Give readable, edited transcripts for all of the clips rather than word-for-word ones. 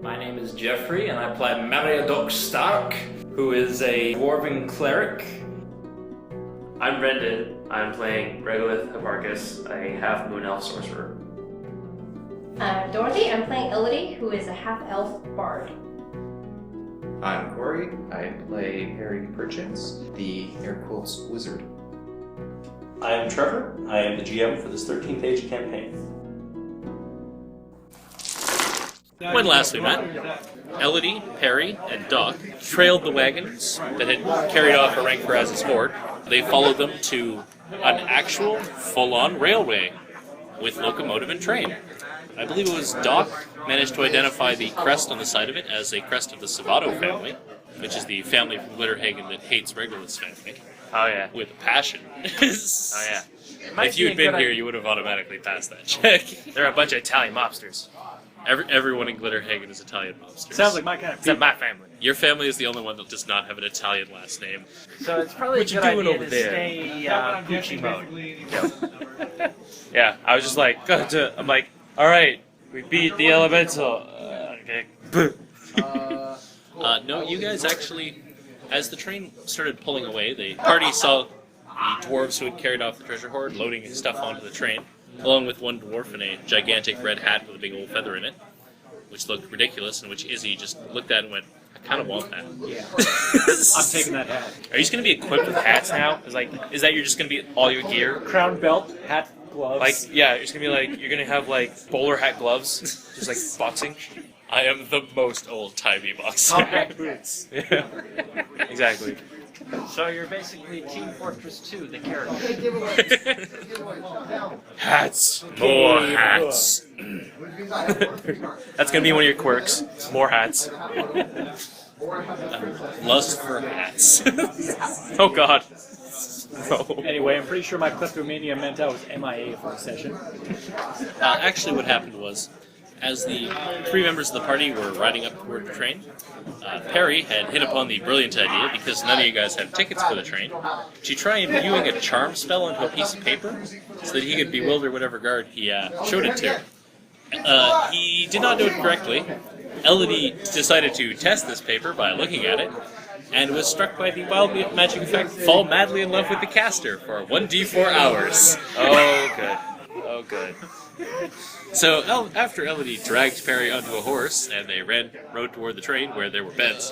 My name is Jeffrey, and I play Mariadoc Stark, who is a dwarven cleric. I'm Brendan. I'm playing Regolith and Ahrankorrahz, a half-moon elf sorcerer. I'm Dorothy. I'm playing Elodie, who is a half-elf bard. I'm Corey. I play Harry Perchance, the air quotes wizard. I am Trevor. I am the GM for this 13th Age campaign. When last we met, Elodie, Perry, and Doc trailed the wagons that had carried off Ahrankorrahz's horde. They followed them to an actual full-on railway with locomotive and train. I believe it was Doc managed to identify the crest on the side of it as a crest of the Savato family, which is the family from Glitterhagen that hates Regolith's family. Oh yeah. With a passion. Oh yeah. If you had been here, you would have automatically passed that check. They're a bunch of Italian mobsters. Everyone in Glitterhagen is Italian mobsters. Sounds like my kind of people. Except my family. Your family is the only one that does not have an Italian last name. So it's probably What a you good doing idea over to there? stay Gucci mode. Yeah, I was just like, I'm like, all right, we beat the elemental. Okay. No, you guys actually, as the train started pulling away, the party saw the dwarves who had carried off the treasure hoard loading his stuff onto the train, along with one dwarf in a gigantic red hat with a big old feather in it, which looked ridiculous, and which Izzy just looked at and went, I kind of want that. Yeah. I'm taking that hat. Are you just gonna be equipped with hats now? Is that you're just gonna be all your gear? Crown belt, hat, gloves. Like, yeah, it's gonna be like you're gonna have like bowler hat gloves, just like boxing. I am the most old-timey boxer. Compact boots. Yeah, exactly. So you're basically Team Fortress 2, the character. Hats! More hats! That's gonna be one of your quirks. More hats. Lust for hats. Oh God. No. Anyway, I'm pretty sure my kleptomania meant I was MIA for a session. Actually, what happened was, as the three members of the party were riding up toward the train, Perry had hit upon the brilliant idea, because none of you guys have tickets for the train, to try imbuing a charm spell into a piece of paper so that he could bewilder whatever guard he showed it to. He did not do it correctly. Elodie decided to test this paper by looking at it, and was struck by the wild magic effect, fall madly in love with the caster for 1d4 hours. Oh good. Oh good. So after Elodie dragged Perry onto a horse, and they rode toward the train where there were beds.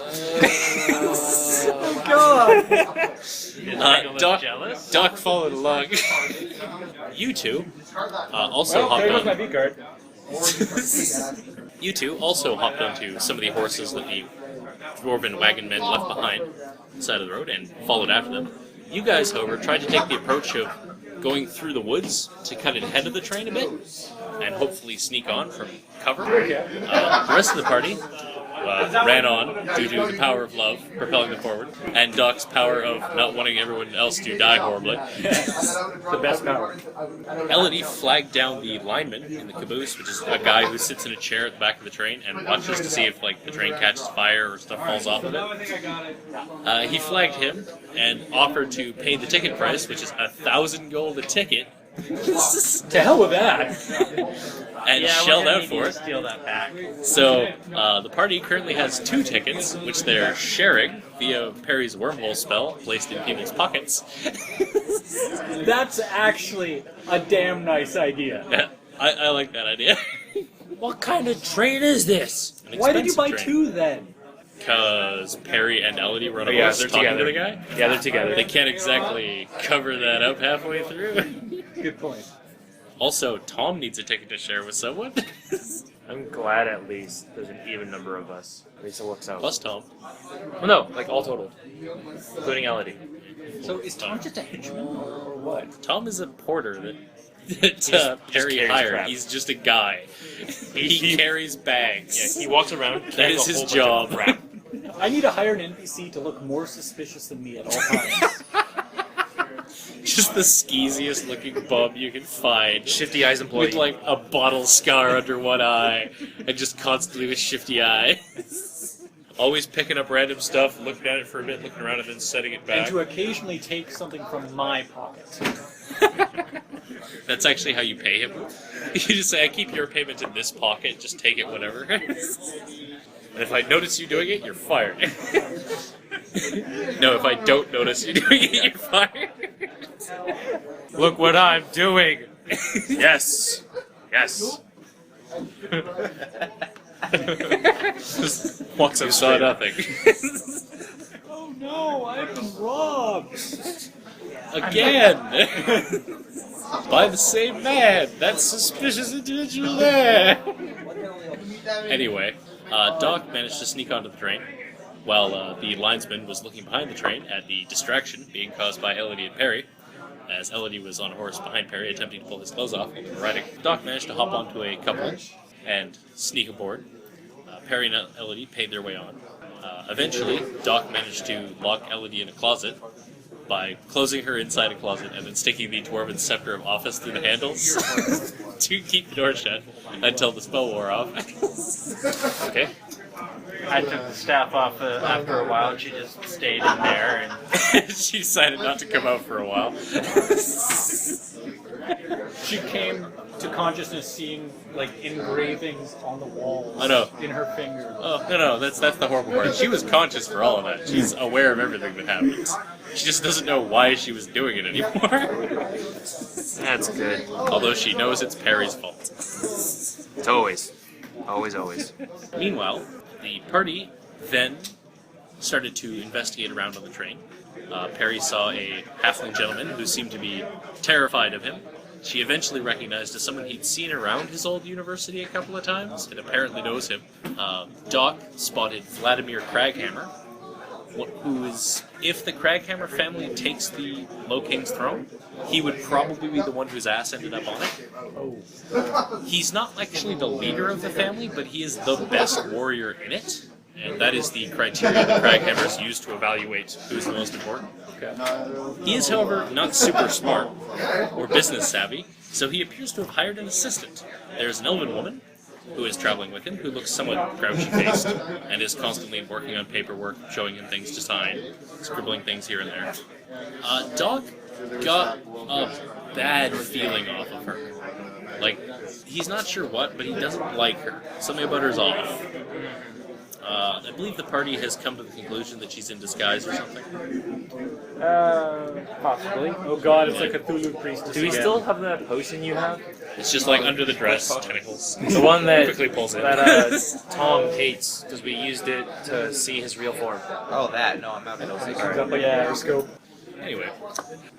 Doc followed along. You two also hopped There goes on. my V card. You two also hopped onto some of the horses that the dwarven wagon men left behind on the side of the road and followed after them. You guys, however, tried to take the approach of going through the woods to cut ahead of the train a bit and hopefully sneak on from cover. The rest of the party ran on due to the power of love propelling them forward, and Doc's power of not wanting everyone else to die horribly. The best power. Elodie flagged down the lineman in the caboose, which is a guy who sits in a chair at the back of the train and watches to see if the train catches fire or stuff falls off of it. He flagged him and offered to pay the ticket price, which is 1,000 gold a ticket. To hell with that. And shelled out for it. Steal that pack. So the party currently has 2 tickets, which they're sharing via Perry's wormhole spell placed in people's pockets. That's actually a damn nice idea. Yeah, I like that idea. What kind of train is this? Why did you buy 2 then? Because Perry and Elodie were on a yeah, horse they're talking together. to the guy. Yeah, they're together. They can't exactly cover that up halfway through. Good point. Also, Tom needs a ticket to share with someone. I'm glad at least there's an even number of us. At least it works out. Plus Tom. Well, no, like all total, including Elodie. So is Tom just a henchman or what? Tom is a porter that Perry carries hired. crap. He's just a guy. He carries bags. Yeah, he walks around. That is his job. I need to hire an NPC to look more suspicious than me at all times. Just the skeeziest looking bum you can find. Shifty eyes employee. With like a bottle scar under one eye, and just constantly with shifty eye. Always picking up random stuff, looking at it for a bit, looking around, and then setting it back. And to occasionally take something from my pocket. That's actually how you pay him. You just say, I keep your payment in this pocket, just take it whenever. And if I notice you doing it, you're fired. No, if I don't notice you doing it, you're fired. Look what I'm doing! Yes! Yes! Just walks up, saw nothing. Oh no, I've been robbed! Again! By the same man! That suspicious individual there! Anyway, Doc managed to sneak onto the train, while the linesman was looking behind the train at the distraction being caused by Elodie and Perry, as Elodie was on a horse behind Perry attempting to pull his clothes off while they were riding. Doc managed to hop onto a couple and sneak aboard. Perry and Elodie paid their way on. Eventually, Doc managed to lock Elodie in a closet by closing her inside a closet and then sticking the Dwarven Scepter of Office through the handles to keep the door shut until the spell wore off. Okay. I took the staff off after a while, and she just stayed in there. And She decided not to come out for a while. She came to consciousness seeing like engravings on the walls I know. in her fingers. Oh, no, that's the horrible part. She was conscious for all of that. She's aware of everything that happens. She just doesn't know why she was doing it anymore. That's good. Although she knows it's Perry's fault. It's always. Always. Meanwhile, the party then started to investigate around on the train. Perry saw a halfling gentleman who seemed to be terrified of him. She eventually recognized as someone he'd seen around his old university a couple of times, and apparently knows him. Doc spotted Vladimir Craghammer, who is, if the Craghammer family takes the Low King's throne, he would probably be the one whose ass ended up on it. He's not actually the leader of the family, but he is the best warrior in it, and that is the criteria that Craghammers use to evaluate who's the most important. He is, however, not super smart or business savvy, so he appears to have hired an assistant. There's an elven woman who is traveling with him, who looks somewhat grouchy-faced, and is constantly working on paperwork, showing him things to sign, scribbling things here and there. Doc got a bad feeling off of her. Like, he's not sure what, but he doesn't like her. Something about her's off. I believe the party has come to the conclusion that she's in disguise or something. Possibly. Oh god, it's like a Cthulhu priest. Do we still have that potion you have? It's just like under the dress, tentacles. The one that Quickly pulls in. Tom hates, because we used it to see his real form. Oh, that? No, I'm not going to But yeah, scope. Anyway,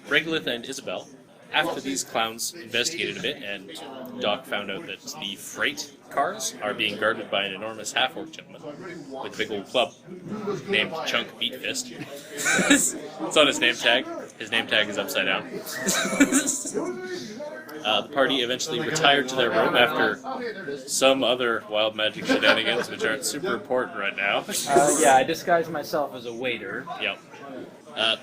Regolith and Isabel, after these clowns investigated a bit, and Doc found out that the freight cars are being guarded by an enormous half-orc gentleman with a big old club named Chunk Beatfist. It's on his name tag. His name tag is upside down. The party eventually retired to their room after some other wild magic shenanigans, which aren't super important right now. yeah, I disguised myself as a waiter. Yep.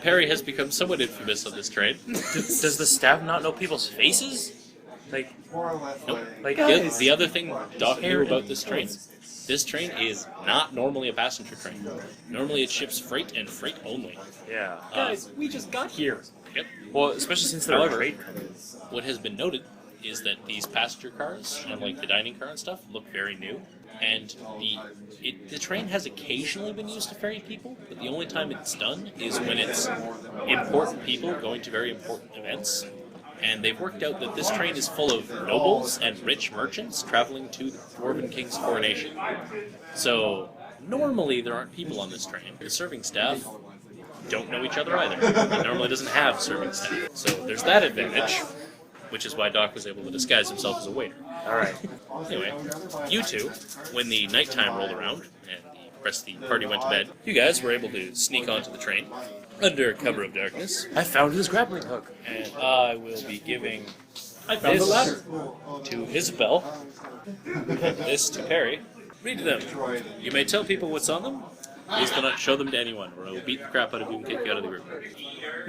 Perry has become somewhat infamous on this train. Does the staff not know people's faces? Like, Nope. like The other thing Doc knew about this train is not normally a passenger train. Normally it ships freight and freight only. yeah. Guys, we just got here. Yep. Well, especially since they're However, trade. what has been noted is that these passenger cars, and like the dining car and stuff, look very new. And the train has occasionally been used to ferry people, but the only time it's done is when it's important people going to very important events. And they've worked out that this train is full of nobles and rich merchants traveling to the Dwarven King's coronation. So, normally there aren't people on this train. The serving staff don't know each other either. It normally doesn't have serving staff. So there's that advantage, which is why Doc was able to disguise himself as a waiter. Alright. Anyway, you two, when the nighttime rolled around and the rest of the party went to bed, you guys were able to sneak onto the train under cover of darkness, I found his grappling hook. and I will be giving I found the this ladder. to Isabel, this to Perry. Read them. You may tell people what's on them. Please do not show them to anyone, or I will beat the crap out of you and kick you out of the group.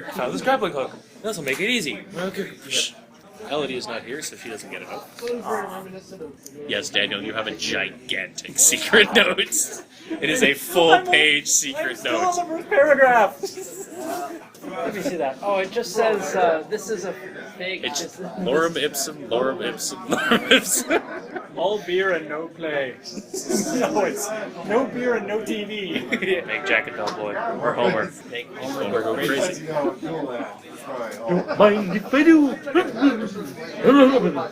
I found this grappling hook. This will make it easy. Okay. Elodie is not here, so she doesn't get it out. Yes, Daniel, you have a gigantic secret note. It is a full-page secret note. the first paragraph. Let me see that. Oh, it just says, this is a It's just lorem ipsum, lorem ipsum, lorem ipsum. All beer and no play. No, it's no beer and no TV. Make Jack a dull boy. Or Homer. Make Homer go crazy. Don't mind if I do.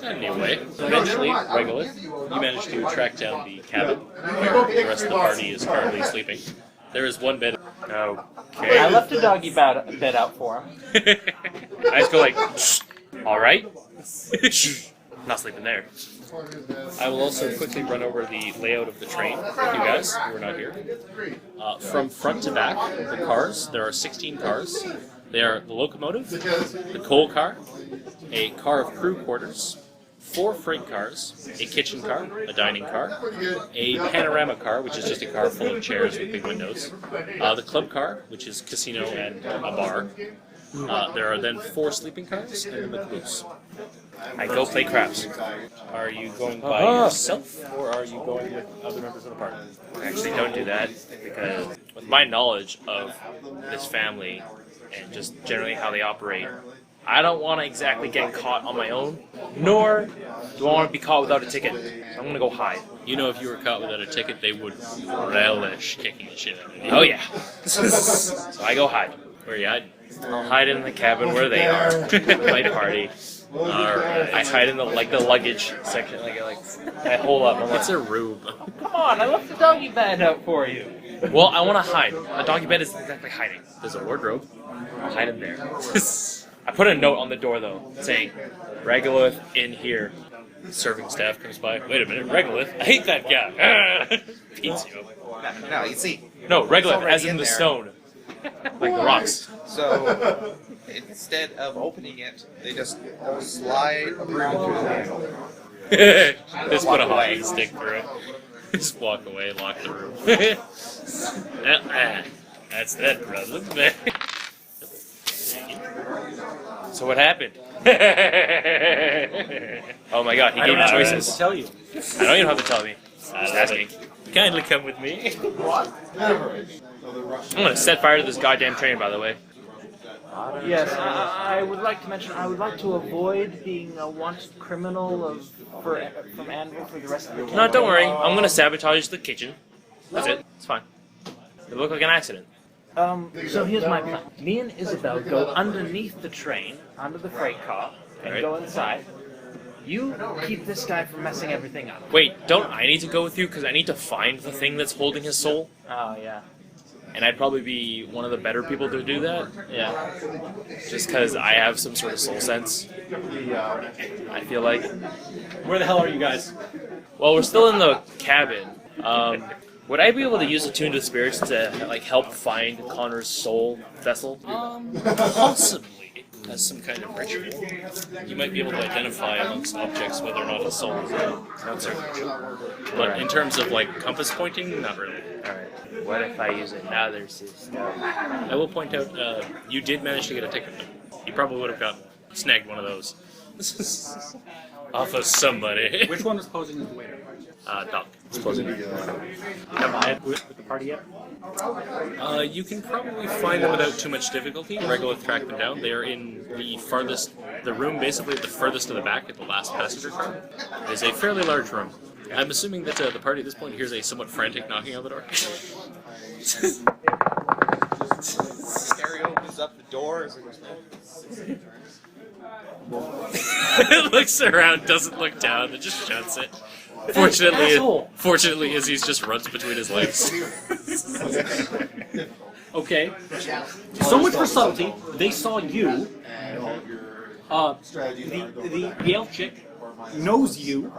Anyway, eventually, Regolith, you manage to track down the cabin where the rest of the party is currently sleeping. There is one bed. Okay. I left a doggy bed out for him. I just go like, all right. Not sleeping there. I will also quickly run over the layout of the train with you guys who are not here. From front to back, the cars, there are 16 cars. They are the locomotive, the coal car, a car of crew quarters, 4 freight cars, a kitchen car, a dining car, a panorama car, which is just a car full of chairs with big windows, the club car, which is casino and a bar. There are then 4 sleeping cars, and then the caboose. I go play craps. Are you going by yourself, or are you going with other members of the party? Actually, don't do that because with my knowledge of this family and just generally how they operate, I don't want to exactly get caught on my own, nor do I want to be caught without a ticket. So I'm going to go hide. You know, if you were caught without a ticket, they would relish kicking the shit out of you. Oh, yeah. So I go hide. Where you hide? I'll hide in the cabin where they are. My party. Alright. I hide in the luggage section. I hole up. I'm like, What's a rube? Come on, I left the doggy bed out for you. well, I want to hide. A doggy bed isn't exactly hiding. There's a wardrobe. I'll hide in there. I put a note on the door though, saying, "Regolith in here." Serving staff comes by. Wait a minute, Regolith? I hate that guy. Beats you up. No, you see. No, Regolith, already as in in the there. stone. Like the rocks. So instead of opening it, they just slide a broom through the handle. Just put a hockey stick through it. Just walk away, lock the room. That's that problem. So what happened? Oh my god, he gave me choices. Tell you. I don't even have to tell me. Just asking. Kindly come with me. I'm gonna set fire to this goddamn train, by the way. Yes, I would like to mention I would like to avoid being a wanted criminal from Anvil for the rest of the game. No, don't worry. I'm gonna sabotage the kitchen. That's it. It's fine. It looked like an accident. So here's my plan. Me and Isabel go underneath the train, under the freight car, and go inside. You keep this guy from messing everything up. Wait, don't I need to go with you? Because I need to find the thing that's holding his soul? Oh, yeah. And I'd probably be one of the better people to do that. Yeah. Just because I have some sort of soul sense. I feel like. Where the hell are you guys? Well, we're still in the cabin. Would I be able to use Attune to Spirits to help find Connor's soul vessel? Possibly. As some kind of ritual. You might be able to identify amongst objects whether or not a soul is there. That's a ritual. But in terms of compass pointing, not really. Alright. What if I use another system? I will point out, you did manage to get a ticket. You probably would have snagged one of those. Off of somebody. Which one was posing as the waiter? Doc. Have I with the party yet? You can probably find them without too much difficulty. Regolith tracked them down. They are in the room basically at the furthest to the back at the last passenger car. It is a fairly large room. I'm assuming that the party at this point hears a somewhat frantic knocking on the door. Harry opens up the doors and Looks around, doesn't look down, and just shuts it. Fortunately, Izzy's just runs between his legs. Okay. So much for subtlety. They saw you. The elf chick knows you.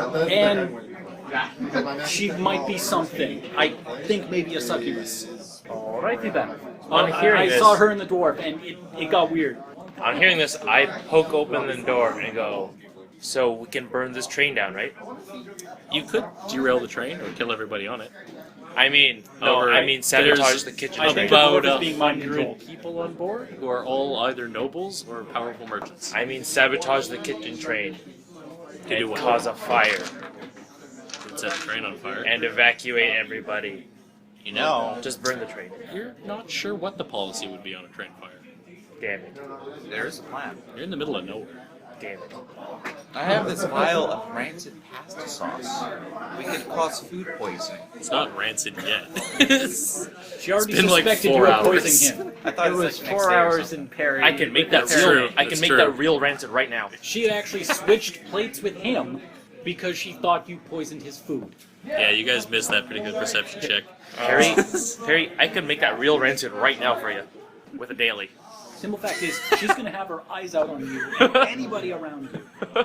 And she might be something. I think maybe a succubus. Alrighty then. I saw her in the dwarf, and it got weird. On hearing this, I poke open the door and go, "So we can burn this train down, right?" You could derail the train or kill everybody on it. I mean, sabotage the kitchen. I think the About dwarf is being mind controlled. 100 people on board who are all either nobles or powerful merchants. I mean, sabotage the kitchen train To do and what? cause a fire Could set the train on fire. and evacuate everybody. You know, Just burn the train. you're not sure what the policy would be on a train fire. Damn it. There's a plan. You're in the middle of nowhere. Damn it. I have this vial of rancid pasta sauce. We could cause food poisoning. It's not rancid yet. She already been like suspected 4 you were hours. poisoning him. I thought It was like next 4 day or hours something. in Perry. I can make that That's true. real. I can That's make true. that real rancid right now. She had actually switched plates with him because she thought you poisoned his food. Yeah, you guys missed that pretty good perception check. Perry, I could make that real rancid right now for you, with a daily. Simple fact is, she's going to have her eyes out on you and anybody around you.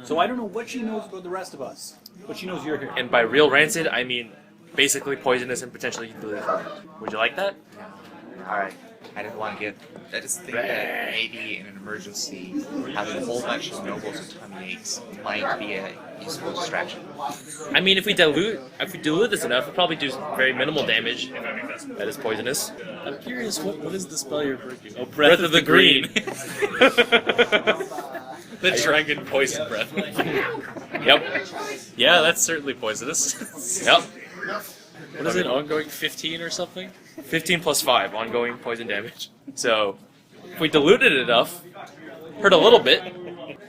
So I don't know what she knows about the rest of us, but she knows you're here. And by real rancid, I mean basically poisonous and potentially lethal. Would you like that? Alright. I didn't want to get. I just think that maybe in an emergency, having a whole bunch of nobles with tummy aches might be a useful distraction. I mean, if we dilute this enough, it'll probably do very minimal damage. That is poisonous. I'm curious, what is the spell you're breaking? Oh, Breath of the Green. The dragon poison breath. Yep. Yeah, that's certainly poisonous. Yep. What is it, ongoing 15 or something? 15 plus 5 ongoing poison damage. So, if we dilute it enough, hurt a little bit,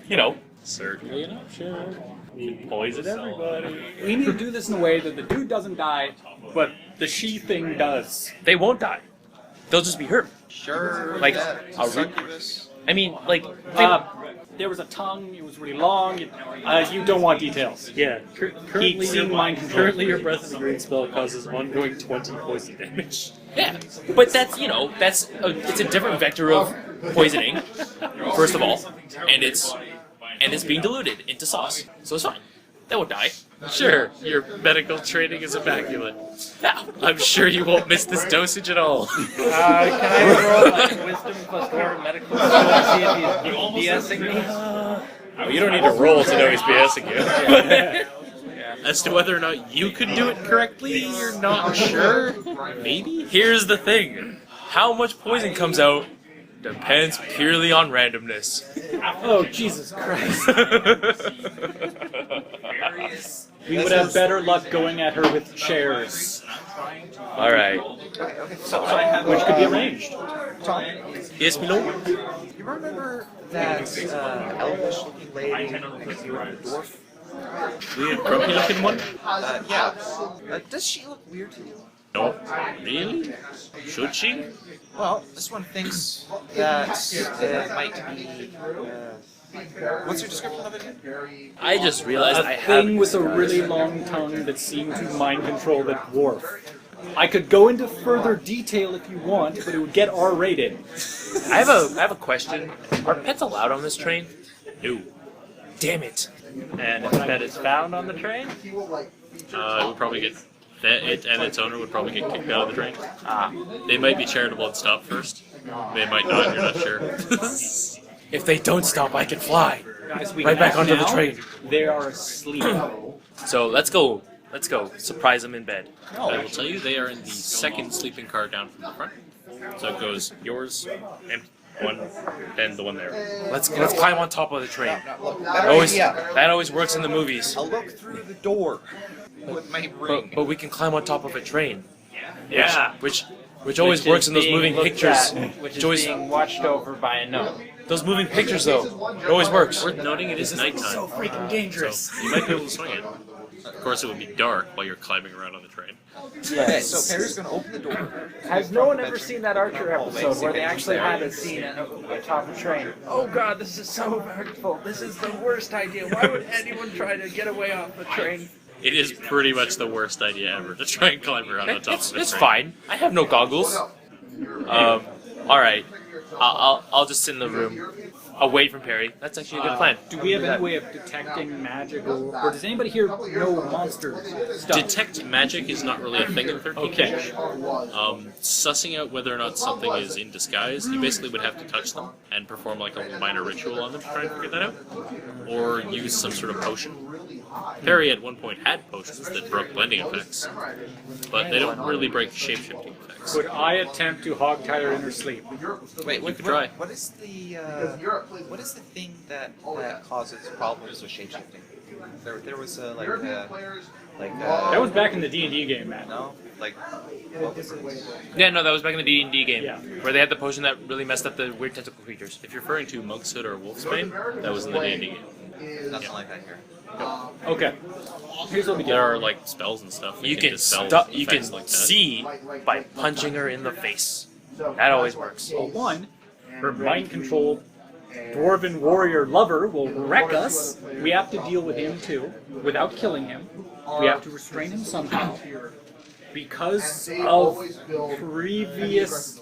you know. Certainly an option. We poison everybody. We need to do this in a way that the dude doesn't die, but the she thing does. They won't die. They'll just be hurt. Sure. Like, that a re- succubus. I mean, like, There was a tongue, it was really long. You don't want details. Yeah, He'd seen mind control. currently your Breath of the Green spell causes ongoing 20 poison damage. yeah. But that's, it's a different vector of poisoning, first of all, and it's being diluted into sauce. So it's fine. They won't die. Sure, your medical training is immaculate. Yeah. I'm sure you won't miss this dosage at all. Can I roll like wisdom plus 4 medical skill to see if he's BSing me? Well, you don't need to roll to know he's BSing you. As to whether or not you could do it correctly, you're not sure? Maybe? Here's the thing. How much poison comes out depends purely on randomness. Oh, Jesus Christ. We would have better luck going at her with chairs, Alright. which could be arranged. Yes, Milo? You remember that elvish-looking lady with you and the dwarf? Weird, grumpy looking one? Yeah. Does she look weird to you? No. Really? Should she? Well, this one thinks that it might be. What's your description of it again? I just realized I A have thing with a really long tongue that seemed to mind control the dwarf. I could go into further detail if you want, but it would get R-rated. I have a question. Are pets allowed on this train? No. Damn it. And if that is found on the train? It would probably get... It and its owner would probably get kicked out of the train. They might be charitable and stop first. They might not, you're not sure. If they don't stop, I can fly. Guys, we Right back can onto the now. train. They are asleep. So let's go. Let's go. Surprise them in bed. I will tell you, they are in the second sleeping car down from the front. So it goes yours, empty one, then the one there. Let's climb on top of the train. That That always works in the movies. I'll look through the door with my ring. But we can climb on top of a train. Yeah. Which always works in those moving pictures. Which is always, being watched over by a gnome. those moving pictures though, it always works. Worth noting, it is nighttime. So freaking dangerous. So you might be able to swing it. Of course, it would be dark while you're climbing around on the train. Okay, so Perry's gonna open the door. Has no one ever seen that Archer episode where they actually had a scene atop a train? Oh god, this is so hurtful. This is the worst idea. Why would anyone try to get away off the train? It is pretty much the worst idea ever to try and climb around on top of a It's train. fine. I have no goggles. All right. I'll just sit in the room, away from Perry. That's actually a good plan. Do we have any way of detecting magical, or does anybody here know monster stuff? Detect magic is not really a thing in 13th Okay. Age. Sussing out whether or not something is in disguise, you basically would have to touch them and perform like a minor ritual on them to try and figure that out. Or use some sort of potion. Perry at one point had potions that broke blending effects, but they don't really break shape-shifting effects. Could I attempt to hogtie her in her sleep? Wait, could try. what is the thing that causes problems with shapeshifting? There was like That was back in the D&D game, man. no, like what was it? Yeah, no, that was back in the D&D game, Yeah. where they had the potion that really messed up the weird tentacle creatures. If you're referring to Monk's Hood or Wolfsbane, that was in the D&D game. Nothing like that here. Okay. Here's what we do. There are like spells and stuff. That You can dispel you can effects like that. see by punching her in the face. That always works. Well, one, her mind-controlled dwarven warrior lover will wreck us. We have to deal with him too, without killing him. We have to restrain him somehow. Because of previous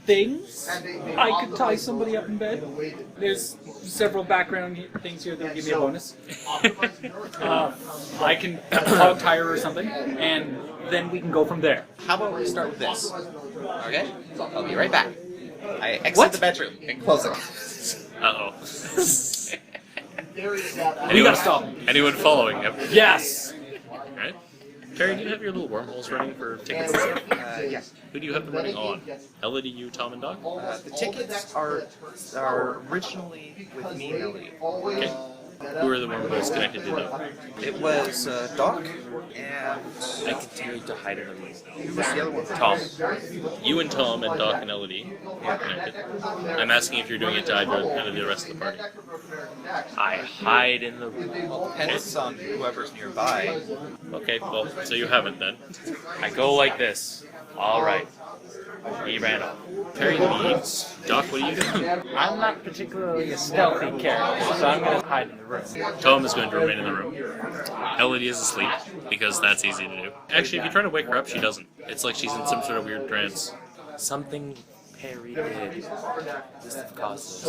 things, I could tie somebody up in bed. There's several background things here that will give me a bonus. I can hog tie her or something, and then we can go from there. How about we start with this? Okay, I'll be right back. I exit the bedroom and close it. Uh-oh. You gotta stop. Anyone following him? Yes! Alright. Terry, do you have your little wormholes running for tickets and stuff? Yes. Who do you have them running on? Elodie, you, Tom, and Doc? The tickets are originally with me, Melody. Okay. Who are the wormholes connected to them? It was Doc and I continue to hide in the room. who was the other one? Tom. You and Tom and Doc and Elodie are connected. I'm asking if you're doing it to either of the rest of the party. I hide in the room. Depends on whoever's nearby. Okay, well, so you haven't then. I go like this. All right. He ran off. Terry leaves. Doc, what are you doing? I'm not particularly a stealthy character, so I'm going to hide in the room. Tom is going to remain in the room. Elodie is asleep, because that's easy to do. Actually, if you're trying to wake her up, she doesn't. It's like she's in some sort of weird trance. Something Perry did. This is causes.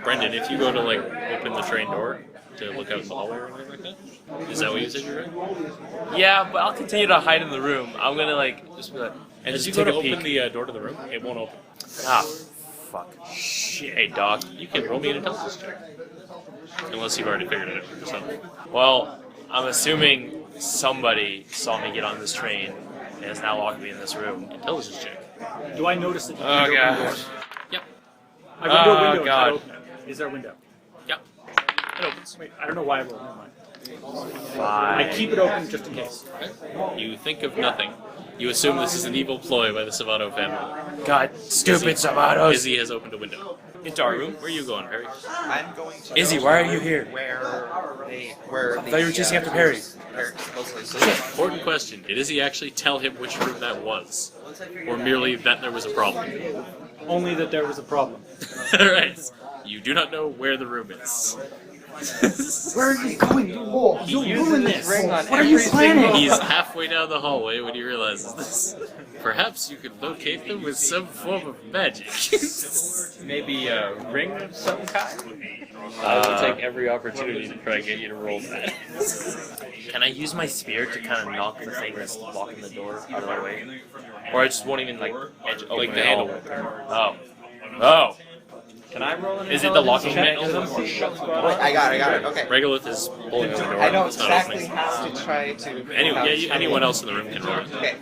Brendan, if you go to, like, open the train door to look out in the hallway or anything like that, is that what you said you're doing? Yeah, but I'll continue to hide in the room. I'm going to, like, just be like, And just as you go take to a peek. open the door to the room, it won't open. Ah, fuck. Shit. Hey, Doc, you can roll me an intelligence check. Unless you've already figured it out yourself. Well, I'm assuming somebody saw me get on this train and is now locked me in this room. Intelligence check. Do I notice that you Oh, can open God. doors? Yep. I window, Oh, window. God. I open it. Is there a window? Yep. It opens. Wait, I don't know why I rolled. Never mind. Fine. I keep it open just in case. You think of nothing. You assume this is an evil ploy by the Savato family. God, stupid Savatos. Izzy has opened a window. Into our room. Where are you going, Perry? I'm going to Izzy, go why are you here? Where I thought you were chasing after Perry. Important question. Did Izzy actually tell him which room that was? Or merely that there was a problem? Only that there was a problem. Alright. You do not know where the room is. Where are you going? You'll ruin this. ring on What are you every planning? He's halfway down the hallway when he realizes this. Perhaps you could locate them with some form of magic. Maybe a ring of some kind? I will take every opportunity to try and get you to roll that. Can I use my spear to kind of knock the thing that's blocking the door out of the way? Or I just won't even, like, edge open Like the it handle. all? Oh. Oh! Can I roll an Is it the locking intelligence check mechanism? to see what's going Wait, on? I got it, okay. Regolith is pulling on the door. I don't It's not exactly opening. have to try to... Anyone else in the room can roll it. Okay.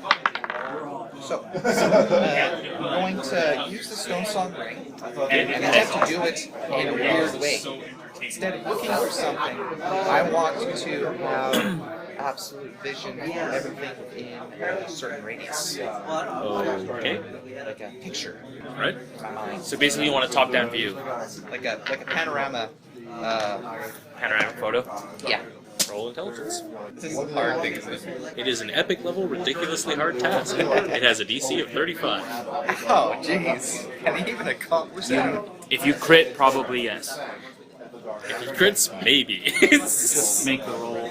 So, I'm going to use the Stone Song Ring and attempt to do it in a weird way. Instead of looking for something, I want to have absolute vision of everything within a certain radius. Okay. Like a picture Right? in my mind. So basically you want a top-down view. Like a panorama. Panoramic photo. Yeah. Roll intelligence. This is a hard thing, isn't it? It is an epic level, ridiculously hard task. It has a DC of 35. Oh, jeez. Can he even accomplish that? If you crit, probably yes. If he crits, maybe. Make the roll.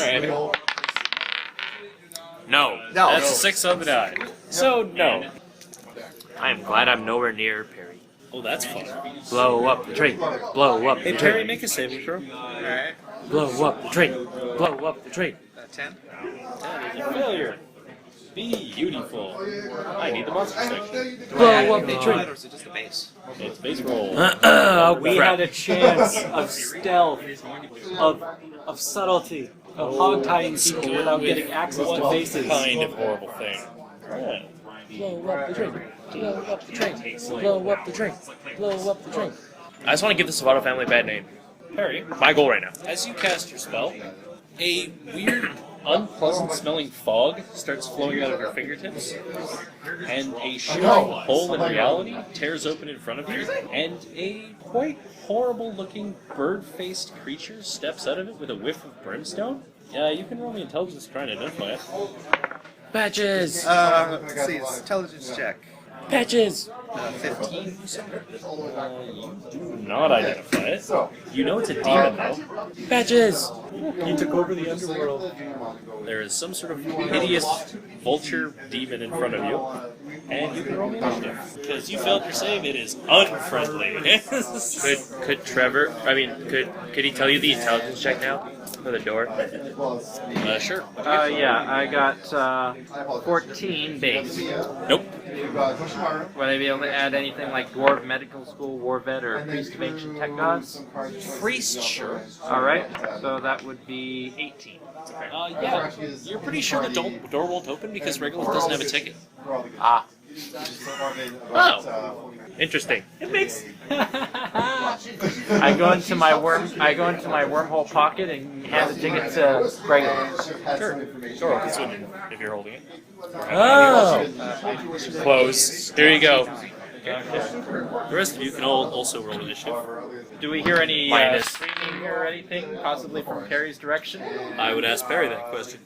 Alright. No. That's a 6 on the die. So, no. I am glad I'm nowhere near Perry. Oh, that's fun. Blow up the train. Blow up the Hey, Perry, train. make a saving throw. Alright. Blow up the train. Blow up the train. 10. Failure. Beautiful. I need the monster section. Blow up the Or train. is it just the base? It's base roll. Oh, We crap. had a chance of stealth, of subtlety, of hog tying people without getting access to faces. Kind of horrible thing. Blow up the train. Blow up the train. Blow up the train. Blow up the train. I just want to give the Savato family a bad name. Perry, My goal right now. as you cast your spell, a weird, unpleasant-smelling fog starts flowing out of your fingertips, and a shimmering hole in reality tears open in front of you, and a quite horrible-looking bird-faced creature steps out of it with a whiff of brimstone. You can roll me intelligence to try and identify it. Patches! Let's see, it's intelligence check. Patches! 15. You do not identify it. You know it's a demon, though. Patches! He took over the underworld. There is some sort of hideous vulture demon in front of you, and you can roll me initiative. Because you failed your save, it is unfriendly. Could he tell you the intelligence check now? For the door? Sure. Yeah, I got 14 base. Nope. Will they be able to add anything like Dwarf Medical School, War Vet, or Priest of Ancient Tech Gods? Priest, sure. Alright, so that would be 18. Yeah. You're pretty sure the door won't open because Regolith doesn't have a ticket. Ah. Oh. Interesting. It makes... I go into my wormhole pocket and hand the ticket to Regolith. Sure. This one, if you're holding it. Oh! Close. Here you go. The rest of you can all also roll initiative. Do we hear any Minus. screaming or anything, possibly from Perry's direction? I would ask Perry that question.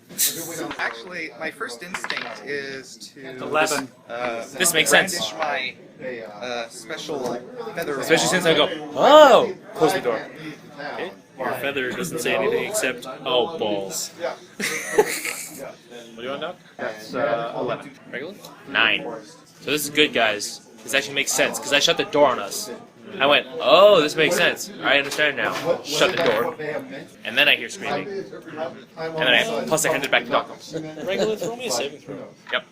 Actually, my first instinct is to 11. This makes sense. brandish my special feather. Especially since I go, oh! Close the door. Okay. Your feather doesn't say anything except, oh, balls. What do you want, Doc? That's 11. Regular? 9. So this is good, guys. This actually makes sense, because I shut the door on us. I went, oh, this makes sense. I understand now. Shut the door. And then I hear screaming. And then plus I handed it back to Doc. Regular, throw me a saving throw. Yep.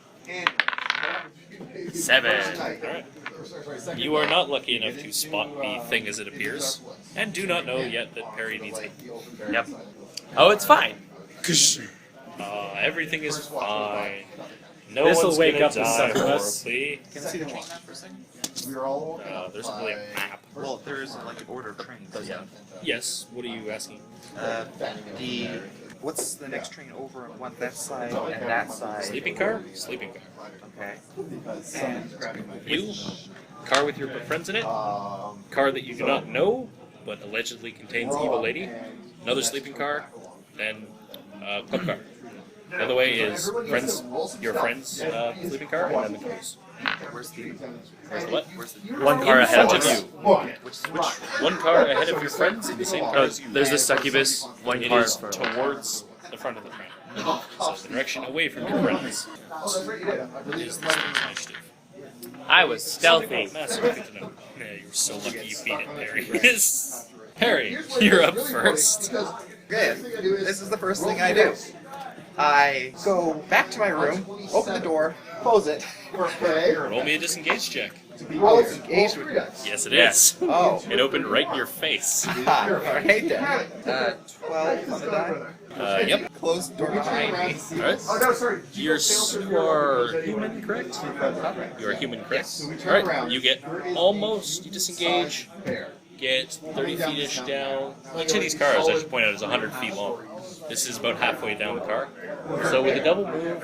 7. Alright. You are not lucky enough to spot the thing as it appears, and do not know yet that Perry needs it. Yep. Oh, it's fine. Everything is fine. No This'll one's wake gonna up the die sun of us. horribly. Can I see the train map for a second? There's really a map. Well, there is like an order of trains. Yes, what are you asking? What's the next train over on one that side and that side? Sleeping car? Sleeping car. Okay. You, car with your friends in it, car that you do not know, but allegedly contains evil lady, another sleeping car, then club car. The other way is your friend's sleeping car, and then the cruise. Where's the What? One car In ahead of front us. you. One car ahead of your friends in the same car as you. There's the succubus, one It car is towards the front of the train. So the direction away from your friends. What is this one's initiative? I was stealthy. Massive, good to know. Yeah, you were so lucky you beat it, Perry. Perry, you're up first. Okay, this is the first thing I do. I go back to my room, open the door, close it. Roll me a disengage check. Oh, it's engaged with this. Yes, it is. Oh. It opened right in your face. Alright then. 12 on the die. Yep. Close the door behind me. Alright. You are human, correct? You are human, correct? Alright. You get almost, you disengage, get 30 feet-ish down. Each of these cars, I should point out, is 100 feet long. This is about halfway down the car. So with a double move,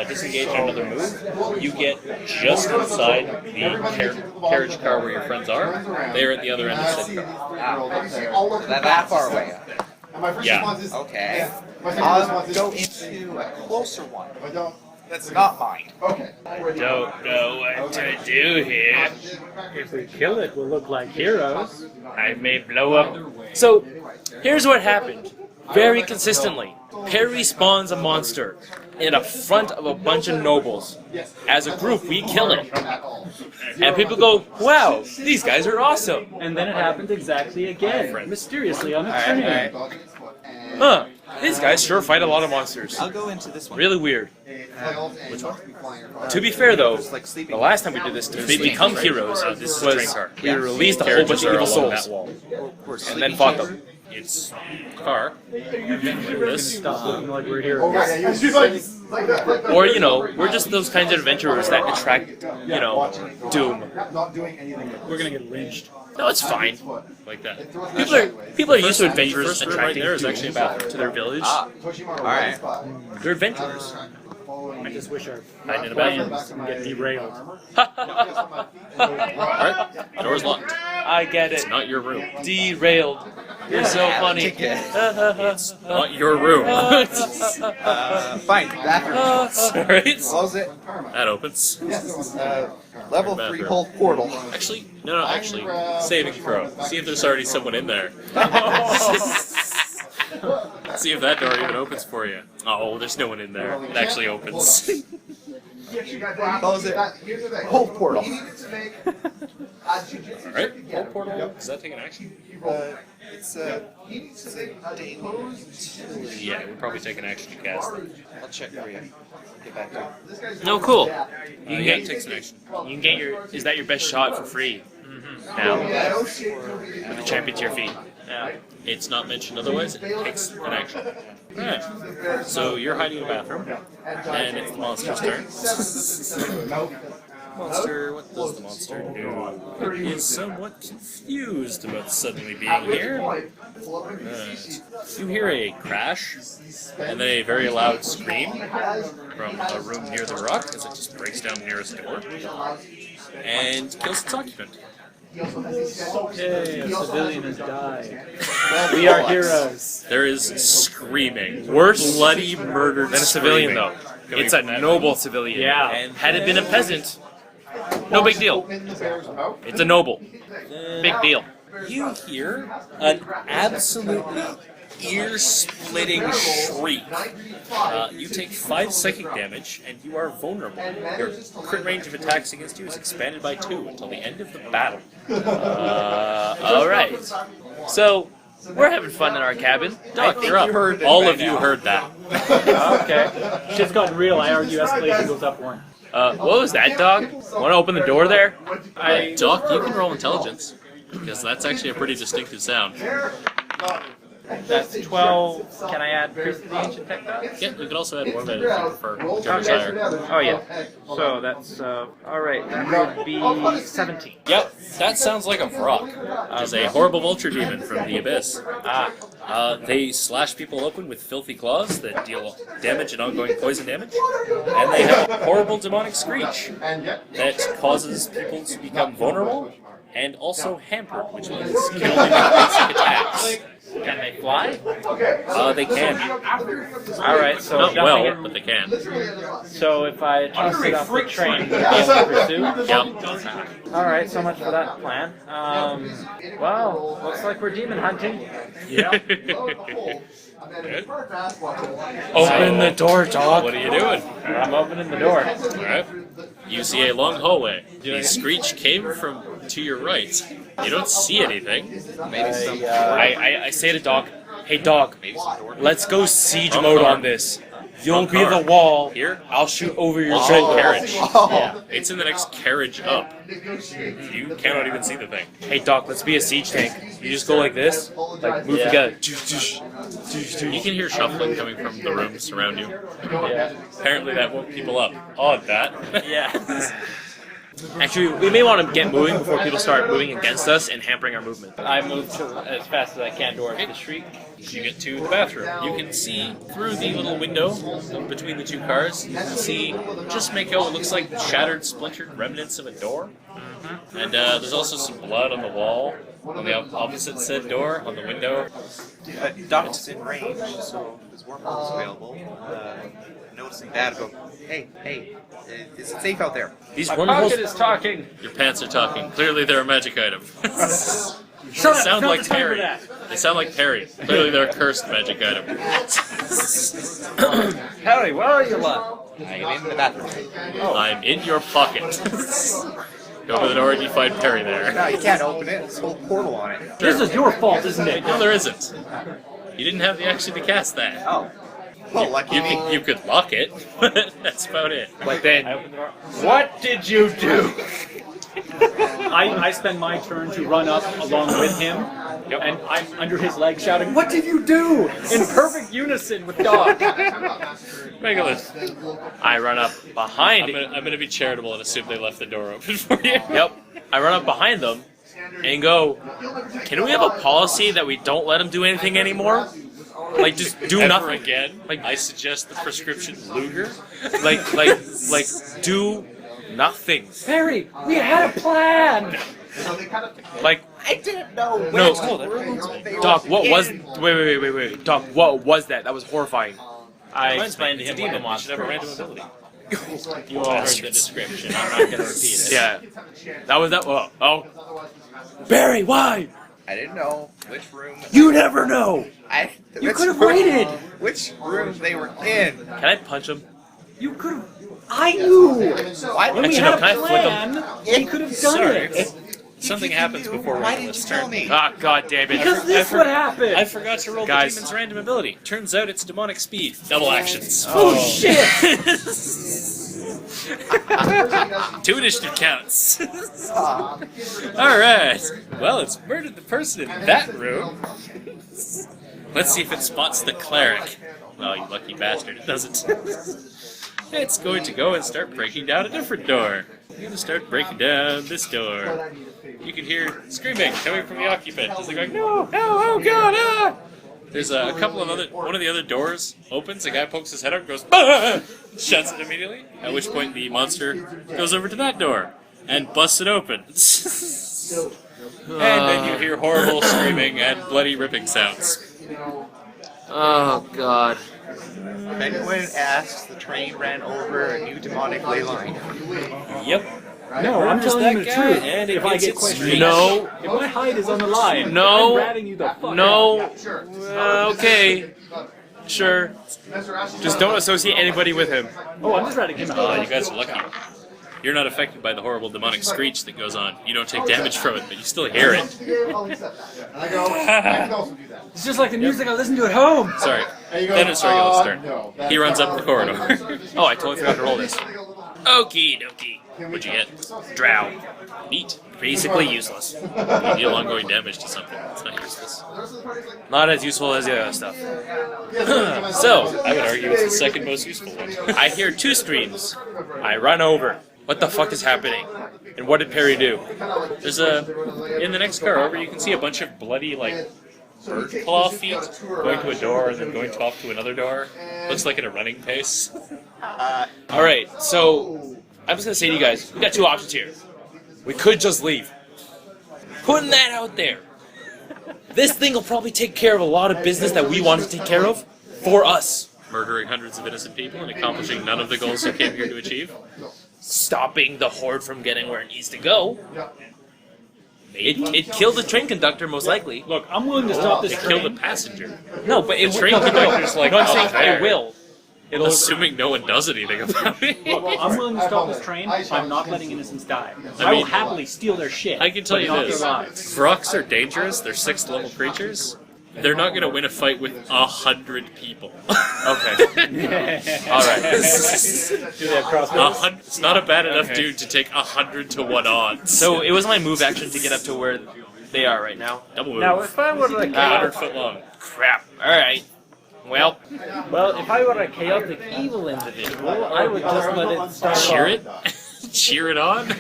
disengage and another move, you get just inside the carriage car where your friends are. They're at the other end of the car. That far away. Yeah. Okay. I'll go into a closer one. That's not mine. Don't know what to do here. If we kill it, we'll look like heroes. I may blow up. So, here's what happened. Very consistently, Perry spawns a monster in the front of a bunch of nobles. As a group, we kill it. And people go, wow, these guys are awesome. And then it happened exactly again, mysteriously on a train. Huh, these guys sure fight a lot of monsters. I'll go into this one. Really weird. Which one? To be fair though, the last time we did this, to become heroes, This is a train was car. we released a whole bunch of evil souls. And then fought them. It's a car. This. Stop looking like we're heroes. Or, you know, we're just those kinds of adventurers that attract, you know, doom. We're gonna get lynched. No, it's fine. Like that. People are used to adventurers First room right attracting there is actually actually a bathroom. to their village. Alright. They're adventurers. I just wish our Hiding in a bathroom. plans didn't get derailed. Alright, the door's locked. I get it. It's not your room. Derailed. You're so funny. It's not your room. Fine, bathroom. Sorry. Close it. That opens. Level 3 Bathroom. hold portal. Actually, no, actually, saving throw. See if there's already someone in there. See if that door even opens for you. Oh, there's no one in there. It actually opens. Close it. Hold portal. Alright, hold portal. Does that take an action? It's Yeah, it would probably take an action to cast it. I'll check for you. Get back to it. No, cool. Yeah, it takes an action. You can get your. Is that your best shot for free? Now, with the champion to your feet. Yeah. It's not mentioned otherwise, it takes an action. Alright, so you're hiding in a bathroom, and it's the monster's turn. Monster, what does the monster do? It is somewhat confused about suddenly being here. You hear a crash, and then a very loud scream from a room near the rock as it just breaks down the nearest door, and kills its occupant. Yay, a civilian has died. We are heroes. There is screaming. Worse Bloody murdered than a civilian, screaming though. coming It's a from that noble room. civilian. Yeah. And had it been a peasant, no big deal. It's a noble. Big deal. You hear an absolutely ear-splitting shriek. You take 5 psychic damage, and you are vulnerable. Your crit range of attacks against you is expanded by 2 until the end of the battle. Alright. So, we're having fun in our cabin. Doc, you're up. All of you heard that. Okay. Shit's gotten real. I argue escalation goes up 1. What was that, dog? Want to open the door there? Doc, you can roll intelligence, because that's actually a pretty distinctive sound. That's 12. Can I add Priest of the Ancient Tech Dog? Yeah, you can also add more of it if you prefer, whichever's higher. Oh, yeah. So that's, alright, that would be 17. Yep, that sounds like a Vrock. As a horrible vulture demon from the Abyss. They slash people open with filthy claws that deal damage and ongoing poison damage. And they have a horrible demonic screech that causes people to become vulnerable and also hampered, which means can only make basic attacks. Can they fly? They can. Alright, so Not jumping well, in- but they can. So if I toss it off the train, would I be able to pursue? Yep. Alright, so much for that plan. Well, looks like we're demon hunting. Open the door, dog. What are you doing? I'm opening the door. Alright. You see a long hallway. The screech came from to your right. You don't see anything. I say to dog, hey dog, let's go siege mode on this. You'll be the wall. Here? I'll shoot over your Red shoulder. carriage. Yeah. It's in the next carriage up. You cannot even see the thing. Hey doc, let's be a siege tank. You just go like this, like move together. You can hear shuffling coming from the rooms around you. Apparently that woke people up. Odd that. Yeah. Actually, we may want to get moving before people start moving against us and hampering our movement. I move to, as fast as I can towards the shriek. You get to the bathroom. You can see through the little window between the two cars. You can see, just make out what looks like shattered, splintered remnants of a door. And there's also some blood on the wall, on the opposite said door, on the window. Doc's in range, so his wormhole is available. Noticing that, I go, hey, is it safe out there? These My wormholes. pocket is talking. Your pants are talking. Clearly they're a magic item. Shut They up! sound Don't like have time for Perry. that. They sound like Perry. Clearly they're a cursed magic item. Howdy, where are you, lad? I'm in the bathroom. I'm in your pocket. Go to the door and you find Perry there. No, you can't open it. There's a whole portal on it. This is your fault, isn't it? No, there isn't. You didn't have the action to cast that. Oh. Well, lucky me. You could lock it, but that's about it. But then, What did you do? I spend my turn to run up along with him, and I'm under his leg shouting, "What did you do?" in perfect unison with Dog. Regolith, I run up behind. I'm gonna be charitable and assume they left the door open for you. Yep. I run up behind them, and go, can we have a policy that we don't let him do anything anymore? Like, just do Ever nothing. again. Like, I suggest the prescription Luger. like, do nothing. Perry, we had a plan. Like, I didn't know No, which rooms they Doc, were what was? in. Wait. Doc, what was that? That was horrifying. I Explain to him demon why you should have a random ability. You all heard the description. I'm not gonna repeat it. Yeah, that was that. Oh, Barry, why? I didn't know which room. You never know. You could have waited. Which room they were in. Can I punch him? You could have. I knew. Why When we Actually, had no, a can I flick plan, we could have done Sorry. it. Something happens before Why didn't you Regolith's tell turn. me? Ah, god damn it. Because this would happen. I forgot to roll Guys. the demon's random ability. Turns out it's demonic speed. Double actions. Oh shit! 2 initiative counts. Alright. Well, it's murdered the person in that room. Let's see if it spots the cleric. Oh, you lucky bastard. It doesn't. It's going to go and start breaking down a different door. I'm going to start breaking down this door. You can hear screaming coming from the occupant as they're going, no, oh god, ah! There's a couple of one of the other doors opens, a guy pokes his head out and goes, ah! Shuts it immediately, at which point the monster goes over to that door and busts it open. And then you hear horrible screaming and bloody ripping sounds. Oh god. If anyone asks, the train ran over a new demonic ley line. Yep. No, I'm Just telling you that the guy, truth. and it If I gets get it questioned, straight. No. if my hide is on the line, No. I'm ratting you the fuck No. out. Okay. Sure. Just don't associate anybody with him. Oh, I'm just ratting him out. You guys are lucky. You're not affected by the horrible demonic screech that goes on. You don't take damage from it, but you still hear it. It's just like the music I listen to at home. Sorry. Then it's Regolith's turn. He runs up the corridor. Oh, I totally forgot to roll this. Okie dokie. What'd you get? Drow. Neat. Basically useless. You deal ongoing damage to something. It's not useless. Not as useful as the other stuff. So, I would argue it's the second most useful one. I hear 2 screams. I run over. What the fuck is happening? And what did Perry do? There's in the next car over, you can see a bunch of bloody, like, bird claw feet going to a door and then going off to another door. Looks like at a running pace. Alright, so I'm just gonna say to you guys, we got 2 options here. We could just leave. Putting that out there. This thing will probably take care of a lot of business that we want to take care of for us. Murdering hundreds of innocent people and accomplishing none of the goals you came here to achieve. Stopping the horde from getting where it needs to go. It killed the train conductor, most likely. Look, I'm willing to stop this It train. killed a passenger. No, but it The train conductor's like, no, I'm oh, saying there. it will. It'll. Assuming no one does anything about it. Look, I'm willing to stop this train. I'm not letting innocents die. I will mean, happly steal their shit. I can tell but you not this. their lives. Vroks are dangerous. They're 6th level creatures. They're not going to win a fight with 100 people. Okay. Alright. Do they have crossbows? It's not a bad enough Okay. dude to take 100 to 1 odds. So it was my move action to get up to where they are right now. double move. Now, if I were a 100 foot long. Crap. Alright. Well, if I were a chaotic evil individual, I would just let it start Cheer off. it. Cheer it on.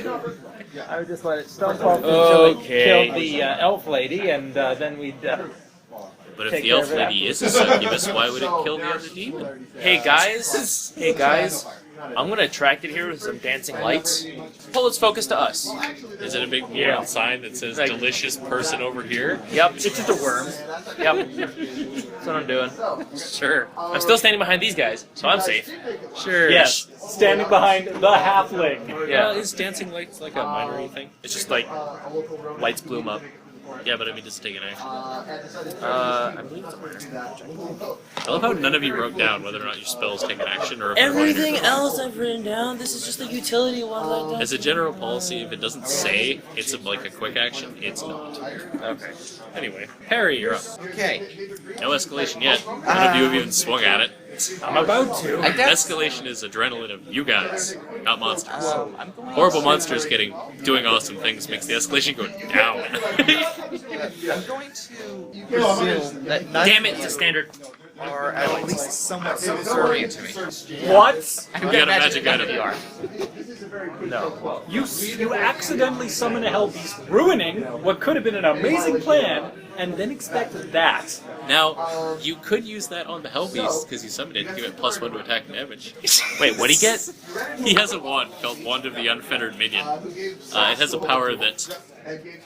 I would just let it stomp off until it Okay. killed the elf lady, and then we'd. But if Take the care elf of it lady is a succubus, why would it kill the other demon? hey guys. Hey guys. I'm gonna attract it here with some dancing lights. Pull its focus to us. Is it a big neon sign that says Like- delicious person over here? Yep. It's just a worm. Yep. That's what I'm doing. Sure. I'm still standing behind these guys, so I'm safe. Sure. Yes, standing behind the halfling. Yeah, is dancing lights like a minery thing? It's just like lights bloom up. Yeah, but I mean, does it take an action? I believe it's a minor. I love how none of you wrote down whether or not your spells take an action or if they're Everything minor. else I've written down. This is just the utility one that I've done. As a general policy, if it doesn't say it's like a quick action, it's not. Okay. Anyway, Harry, you're up. Okay. No escalation yet. None of you have even swung at it. I'm about to. I guess Escalation is adrenaline of you guys, not monsters. I'm going Horrible to- monsters doing awesome things makes the escalation go down. I'm going to presume that none Damn it, it's a standard. are at least somewhat subservient to me. What? I don't You get got a magic magic item. No. You accidentally summon a hell beast, ruining what could have been an amazing plan, and then expect that. Now, you could use that on the Hell Beast, because you summoned it to give it +1 to attack and damage. Wait, what'd he get? He has a wand called Wand of the Unfettered Minion. It has a power that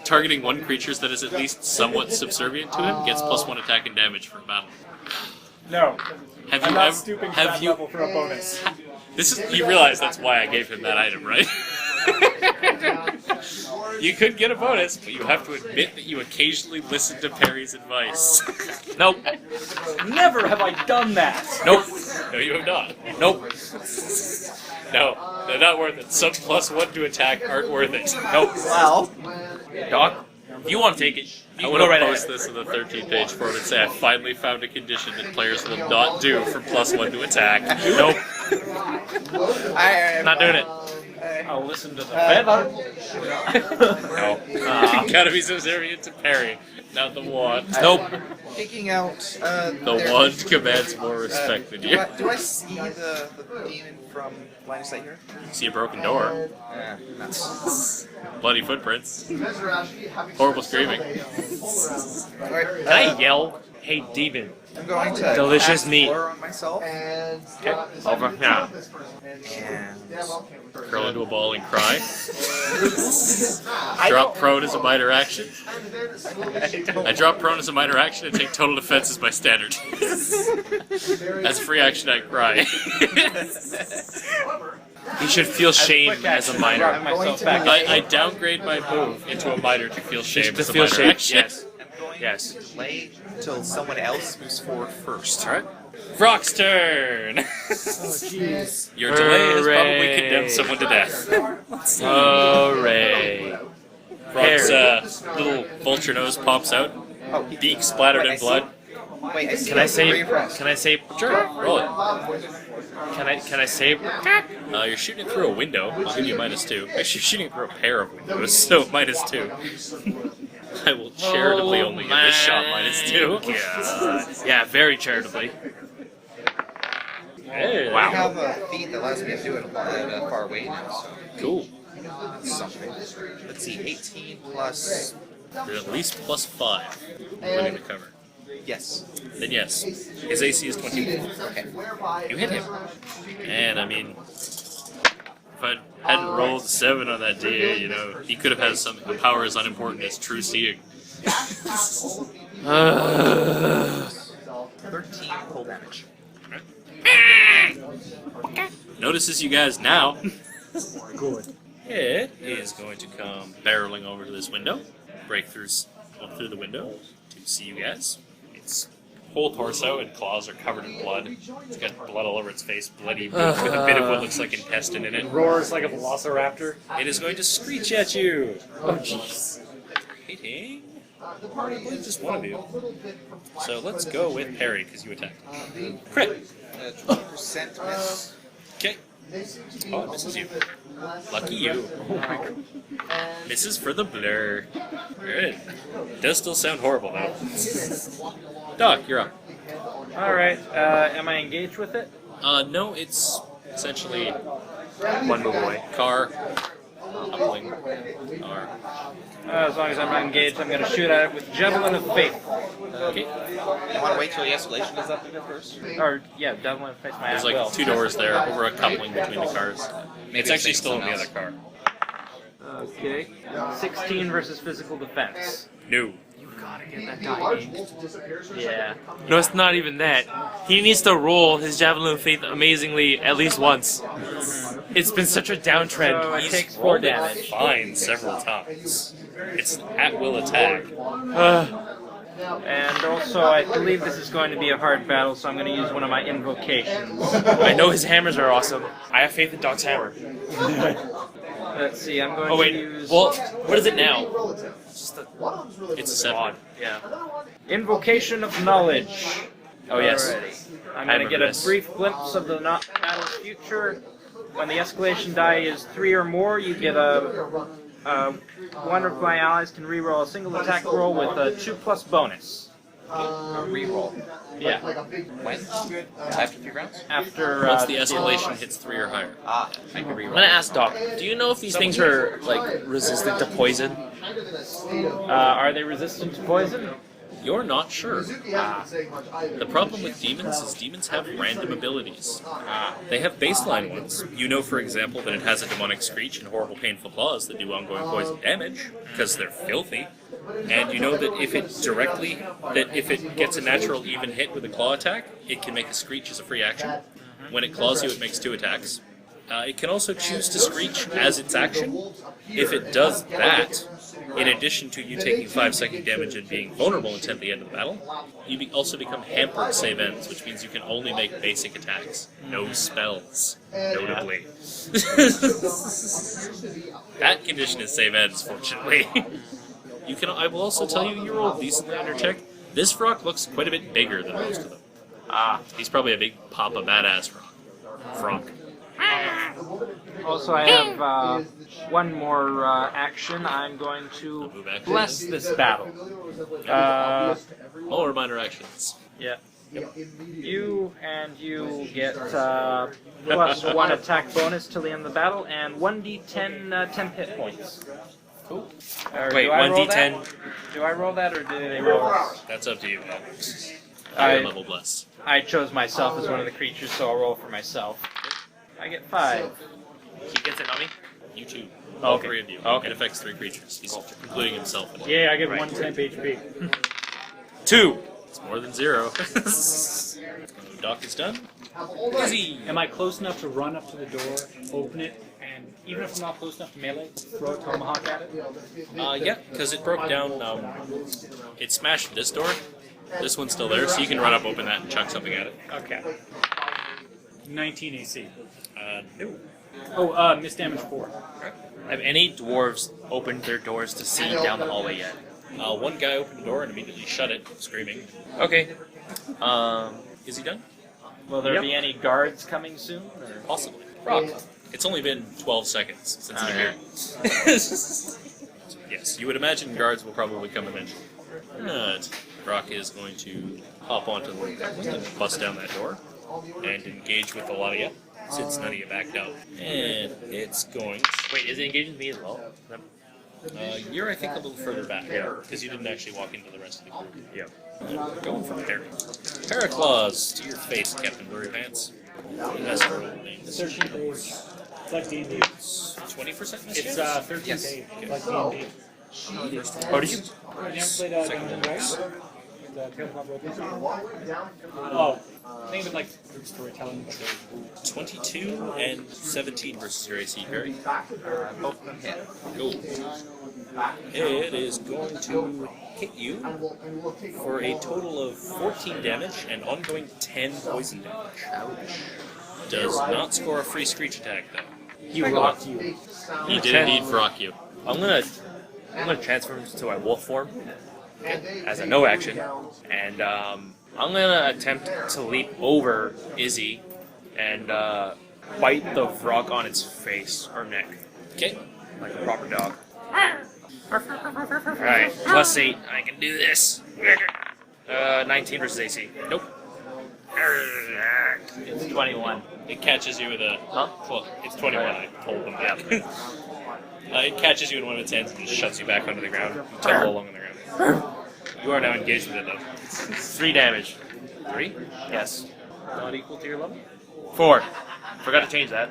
targeting one creature that is at least somewhat subservient to him gets +1 attack and damage for battle. No. Have I'm you not ever? stooping to Have that you? level for a bonus. This is. You realize that's why I gave him that item, right? You could get a bonus, but you have to admit that you occasionally listen to Perry's advice. Nope. Never have I done that. Nope. No, you have not. Nope. No, they're not worth it. Some +1 to attack aren't worth it. Nope. Well, Doc, if you want to take it, I you want go to right post ahead. this in the 13-page form and say I finally found a condition that players will not do for +1 to attack. Nope. I'm Not doing it. I'll listen to the feather. No. Gotta be subservient to Perry, not the wand. Nope. Picking out The wand commands more respect than you. Do I see the demon from line of sight here? See a broken door, Nuts. bloody footprints, horrible screaming. Alright, Can I yell, "Hey, demon"? I'm going to Delicious cast meat. Blur on myself. Okay. Over. Yeah. And Curl into a ball and cry. Drop prone as a minor action. I drop prone as a minor action and take total defense as my standard. As a free action, I cry. He should feel shame as a minor. I downgrade my move into a minor to feel shame To as a feel minor shame. action. Yes. I'm going Yes. to delay until someone else moves forward first. Alright. Frog's turn! Jeez. Your delay has probably Hooray. condemned someone to death. Hooray. Frog's little vulture nose pops out, Oh, beak splattered in blood. Wait, I see Can I where say? you're from. Can I say? Sure, roll it. Can I say? You're shooting it through a window. I'll give you -2. Actually, you're shooting it through a pair of windows, so -2. I will charitably only give this shot -2. God. Yeah, very charitably. Hey, I Wow. have a feat that allows me to do it far away now, so cool. that's something. Let's see, 18 plus... You're at least +5, including the cover. Yes. Then yes, his AC is 21. Okay. You hit him. And I mean, if I hadn't rolled a 7 on that DA, you know, he could have had something. The power as unimportant as true seeing. 13 cold damage. Notices you guys now. Good. It is going to come barreling over to this window, break through the window to see you guys. Its whole torso and claws are covered in blood. It's got blood all over its face, bloody with a bit of what looks like intestine in it. Roars like a velociraptor. It is going to screech at you. Oh, jeez. Hitting. I believe just one of you. So let's go with Perry, because you attacked. Crit. 20% miss. Okay. Oh, it misses you. Lucky you. Misses for the blur. Good. It does still sound horrible, though. Doc, you're up. Alright, am I engaged with it? No, it's essentially One move away. car, coupling, car. As long as I'm not engaged, I'm going to shoot at it with Javelin of Faith. Okay. You want to wait till the escalation is up again first? Or, yeah, Javelin of Faith, my There's at will. like 2 doors there, over a coupling between the cars. Maybe It's actually still in the something other car. Okay. 16 versus physical defense. No. Yeah. No, it's not even that. He needs to roll his Javelin of Faith amazingly at least once. It's been such a downtrend. So it He's takes 4 rolled it damage. fine several times. It's an at-will attack. And also, I believe this is going to be a hard battle, so I'm going to use one of my invocations. I know his hammers are awesome. I have faith in Doc's hammer. Let's see, I'm going Oh wait, to use well, what is it now? It's a 7. Yeah. Invocation of Knowledge. Oh yes. Alrighty. I'm I going to get remember a this. brief glimpse of the battle's future. When the escalation die is 3 or more, you get one of my allies can reroll a single attack roll with a 2+ bonus. Reroll. Yeah. When? After 3 rounds? After Once the escalation hits 3 or higher. Ah, I can I'm reroll. gonna ask Doc, do you know if these things are like resistant to poison? are they resistant to poison? You're not sure. The problem with demons is demons have random abilities. They have baseline ones. You know, for example, that it has a demonic screech and horrible painful claws that do ongoing poison damage, because they're filthy. And you know that if it gets a natural even hit with a claw attack, it can make a screech as a free action. When it claws you, it makes 2 attacks. It can also choose to screech as its action. If it does that, in addition to you taking 5-second damage and being vulnerable until the end of the battle, you also become hampered save ends, which means you can only make basic attacks. No spells, notably. That condition is save ends, fortunately. I will also tell you rolled decently on your check. This frog looks quite a bit bigger than most of them. He's probably a big Papa Badass frog. Also, I have one more action. I'm going to bless this battle. All or minor actions. Yeah. You get plus 1 attack bonus till the end of the battle, and 1d10 10 hit points. Cool. Wait, 1d10. Do I roll that, or do they roll? That's up to you. I- Level bless. I chose myself as one of the creatures, so I'll roll for myself. I get 5. He gets it on me? You two. All Okay. 3 of you. Okay. It affects 3 creatures, including himself. Yeah, I get Right. 1 temp HP. 2. It's more than 0. Doc is done. Izzy! Am I close enough to run up to the door, open it, and even if I'm not close enough to melee, throw a tomahawk at it? Yeah, because it broke down, it smashed this door. This one's still there, so you can run up, open that, and chuck something at it. Okay. 19 AC. No. Oh, misdamage 4. Have any dwarves opened their doors to see down the hallway yet? One guy opened the door and immediately shut it, screaming. Okay. Is he done? Will there Yep. be any guards coming soon? Or? Possibly. Rock. It's only been 12 seconds since you're here. Yes, you would imagine guards will probably come eventually. But Brock is going to hop onto the window and bust down that door and engage with a lot of you, since none of you backed out. And it's going... Wait, is it engaging me as well? You're, I think, a little further back, because you didn't actually walk into the rest of the group. Yeah. We're going for Parry. Paraclaws to your face, Captain Blurry Pants. That's her old name. 13 days. It's like D&D. 20% mischief? It's 13 days. Like D&D. Oh, did you? You never played Second Dungeons and dice. Dragons? The tabletop role playing? Oh, think of it like group storytelling. 22 and 17 versus your AC, Parry. Both of them hit. Go. It is going to hit you for a total of 14 damage and ongoing 10 poison damage. Does not score a free screech attack, though. He rocked you. He did indeed rock you. I'm gonna transform into a wolf form as a no action, and I'm gonna attempt to leap over Izzy and bite the frog on its face or neck, Okay. like a proper dog. Alright, +8. I can do this. 19 versus AC. Nope. It's 21. It catches you with a... Huh? Well, it's 21, I told them that. It catches you in one of its hands and just shoves you back onto the ground. You tumble along on the ground. You are now engaged with it, though. 3 damage. 3? Yes. Not equal to your level? 4. Forgot to change that.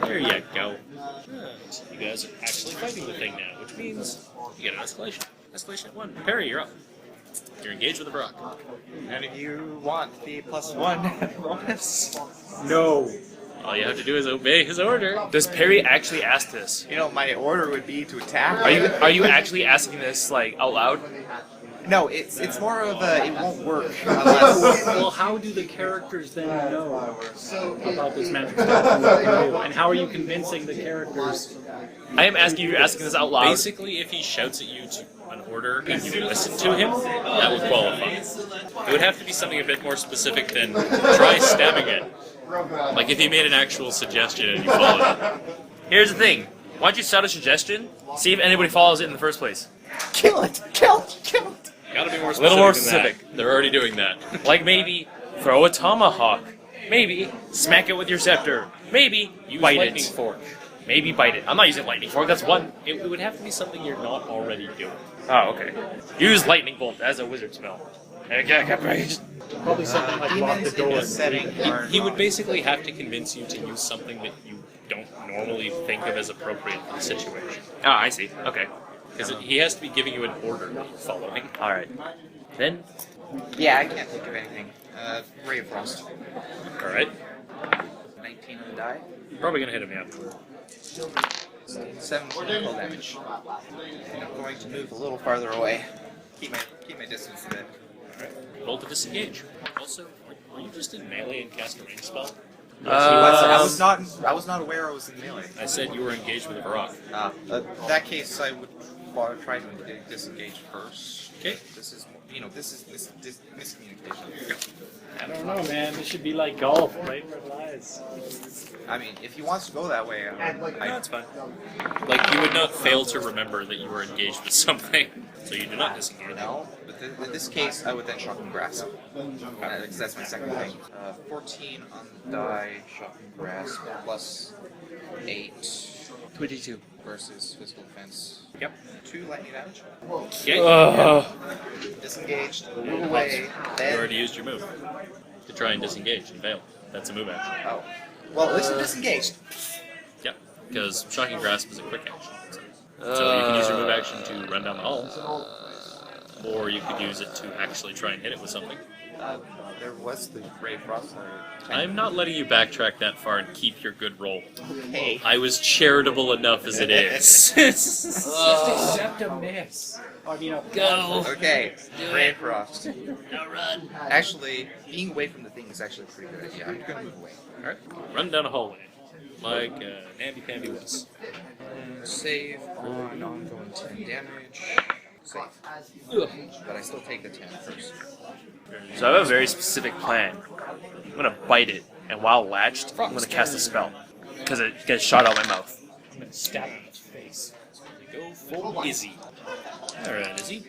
There you go. And you guys are actually fighting the thing now, which means you get an escalation. Escalation at 1. Parry, you're up. You're engaged with a Brock. None of you want the +1 bonus? No. All you have to do is obey his order. Does Perry actually ask this? You know, my order would be to attack. Are you actually asking this like out loud? No, it's more of a it won't work unless. Well, how do the characters then know about this magic stuff and what it can do? And how are you convincing the characters? I am asking you. You're asking this out loud. Basically, if he shouts at you to an order and you listen to him, that would qualify. It would have to be something a bit more specific than try stabbing it. Like if he made an actual suggestion and you followed it. Here's the thing. Why don't you shout a suggestion? See if anybody follows it in the first place. Kill it! Kill it! Kill it! Gotta be more A specific. little more than specific. that. They're already doing that. Like maybe throw a tomahawk. Maybe smack it with your scepter. Maybe Use bite lightning it. fork. Maybe bite it. I'm not using lightning fork. That's one. It would have to be something you're not already doing. Oh, okay. Use lightning bolt as a wizard spell. Probably something like lock the Demons in door. this setting are He would basically have to convince you to use something that you don't normally think of as appropriate for the situation. Oh, I see. Okay. Because he has to be giving you an order that you're following. All right. Then Yeah, I can't think of anything. Ray of Frost. Alright. 19 on the die. Probably gonna hit him, yeah. 7 critical damage. And I'm going to move a little farther away. Keep my distance a bit. Roll to disengage. Also, were you just in melee and cast a range spell? I was not aware I was in melee. I said you were engaged with a rock. In that case, I would try to disengage first. Okay. This is miscommunication. I don't know, man. This should be like golf, right? Red lies. I mean, if he wants to go that way, No, that's fine. Like, you would not fail to remember that you were engaged with something, so you do not disengage. no. But in this case, I would then shocking grasp. Because that's my second thing. 14 on the die, shocking grasp, plus 8. 22 versus physical defense. Yep. 2 lightning damage. Okay. Disengaged, move away, You then... already used your move to try and disengage and fail. That's a move action. Oh. Well, at least I'm disengaged. Yep. Because Shocking Grasp is a quick action. So you can use your move action to run down the hall. Or you could use it to actually try and hit it with something. There was the Ray of Frost. I'm not letting you backtrack that far and keep your good roll. Hey. I was charitable enough as it is. Just accept a miss. Go! Okay, Ray of Frost. Actually, being away from the thing is actually a pretty good idea. I'm gonna move away. Alright. Run down a hallway. Like namby-pamby was. Save on ongoing 10 damage. Save. But I still take the 10 first. So I have a very specific plan. I'm gonna bite it, and while latched, I'm gonna cast a spell. Because it gets shot out my mouth. I'm gonna stab him in his face. Go full Izzy. Alright, Izzy.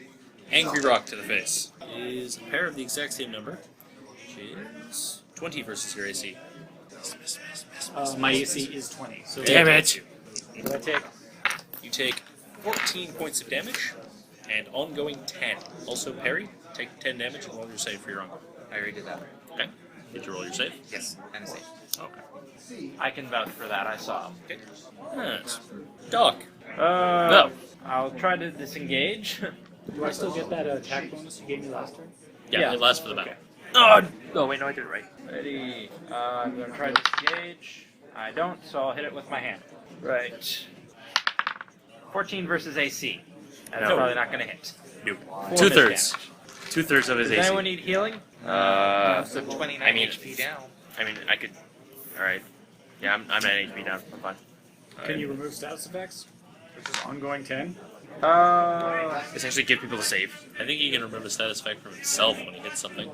Angry Rock to the face. Is a pair of the exact same number. Which is 20 versus your AC. My AC is 20. So Damn it! what do I take? You take 14 points of damage and ongoing 10. Also, parry. Take 10 damage and roll your save for your uncle. I already did that. Okay. Did you roll your save? Yes, and a save. Okay. I can vouch for that. I saw him. Okay. Nice. Doc. No. I'll try to disengage. Do I still get that attack bonus you gave me last turn? Yeah, Yeah. it lasts for the battle. Oh, wait, no, I did it right. Ready. I'm going to try to disengage. I don't, so I'll hit it with my hand. Right. 14 versus AC. That's No. probably not going to hit. Nope. 2/3. 2/3 of his Does AC. anyone need healing? So 29 I mean- HP down. I mean, I could. Alright. Yeah, I'm at HP down. I'm fine. Can you remove status effects? Which is ongoing 10? Essentially, give people a save. I think he can remove a status effect from himself when he hits something.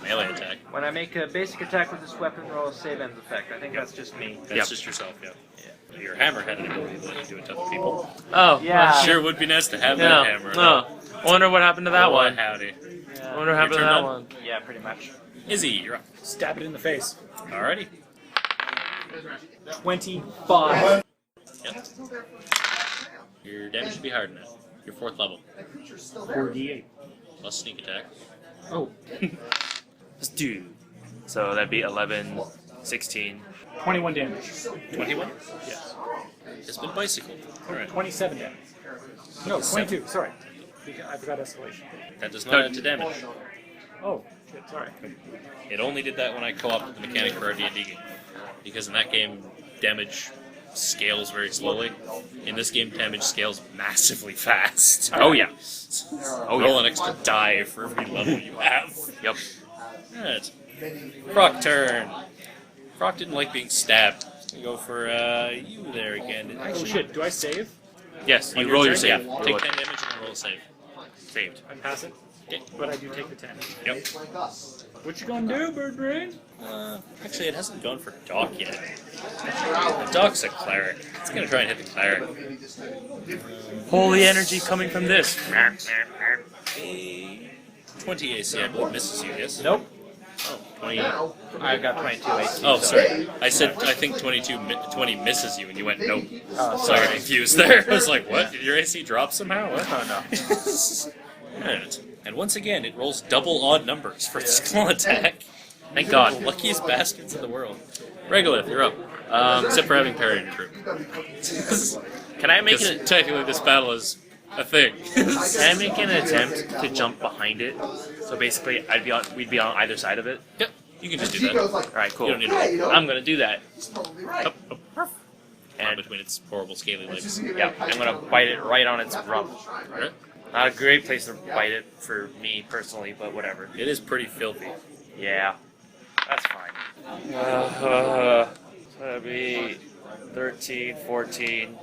Melee attack. When I make a basic attack with this weapon, roll a save ends effect. I think that's just me. That's just yourself, yeah. Your hammer had an ability to let you do it to other people. Oh, Yeah. Sure would be nice to have No, that hammer. no. I wonder what happened to that Oh, one. howdy. I wonder what happened to turn that on. one. Yeah, pretty much. Izzy, you're up. Stab it in the face. Alrighty. 25. Yep. Your damage should be hard now. Your 4th level. 48. Plus sneak attack. Oh, Let's do. So that'd be 11, 16. 21 damage. 21? Yes. It's been bicycled. Alright. 27 damage. No, 22. Sorry. I forgot escalation. That does not add to damage. Oh, shit, sorry. It only did that when I co-opted the mechanic for our D&D game. Because in that game, damage scales very slowly. In this game, damage scales massively fast. Oh, yeah. Roll an extra die for every level you have. Yep. Alright. Croc turn. Croc didn't like being stabbed. We go for you there again. Oh shit, do I save? Yes, On you roll your turn, save. yeah. Roll Take it. 10 damage and roll a save. Saved. I pass it? Okay. But I do take the 10. Yep. What you gonna do, Bird Brain? Actually, it hasn't gone for Doc yet. The Doc's a cleric. It's gonna try and hit the cleric. Holy energy coming from this. a 20 AC, I believe, misses you, yes? Nope. Oh, 20. I've got 22 AC. Oh, sorry. I said, I think 20 misses you, and you went, nope. Oh, So I got sorry. confused there. I was like, what? Did your AC drop somehow? What? Oh, no. Alright. And once again, it rolls double odd numbers for its claw attack. Thank God. Luckiest bastards in the world. Regolith, you're up. Except for having parry in your group. Can I make Because it? technically this battle is a thing. Can I make an attempt to jump behind it? So basically, we'd be on either side of it. Yep, you can just do that. All right, cool. You don't need to roll. I'm gonna do that. Up, up. And On between its horrible scaly legs. yeah, I'm gonna bite it right on its rump. Alright. Not a great place to bite it for me personally, but whatever. It is pretty filthy. Yeah, that's fine. That'd be 13, 14,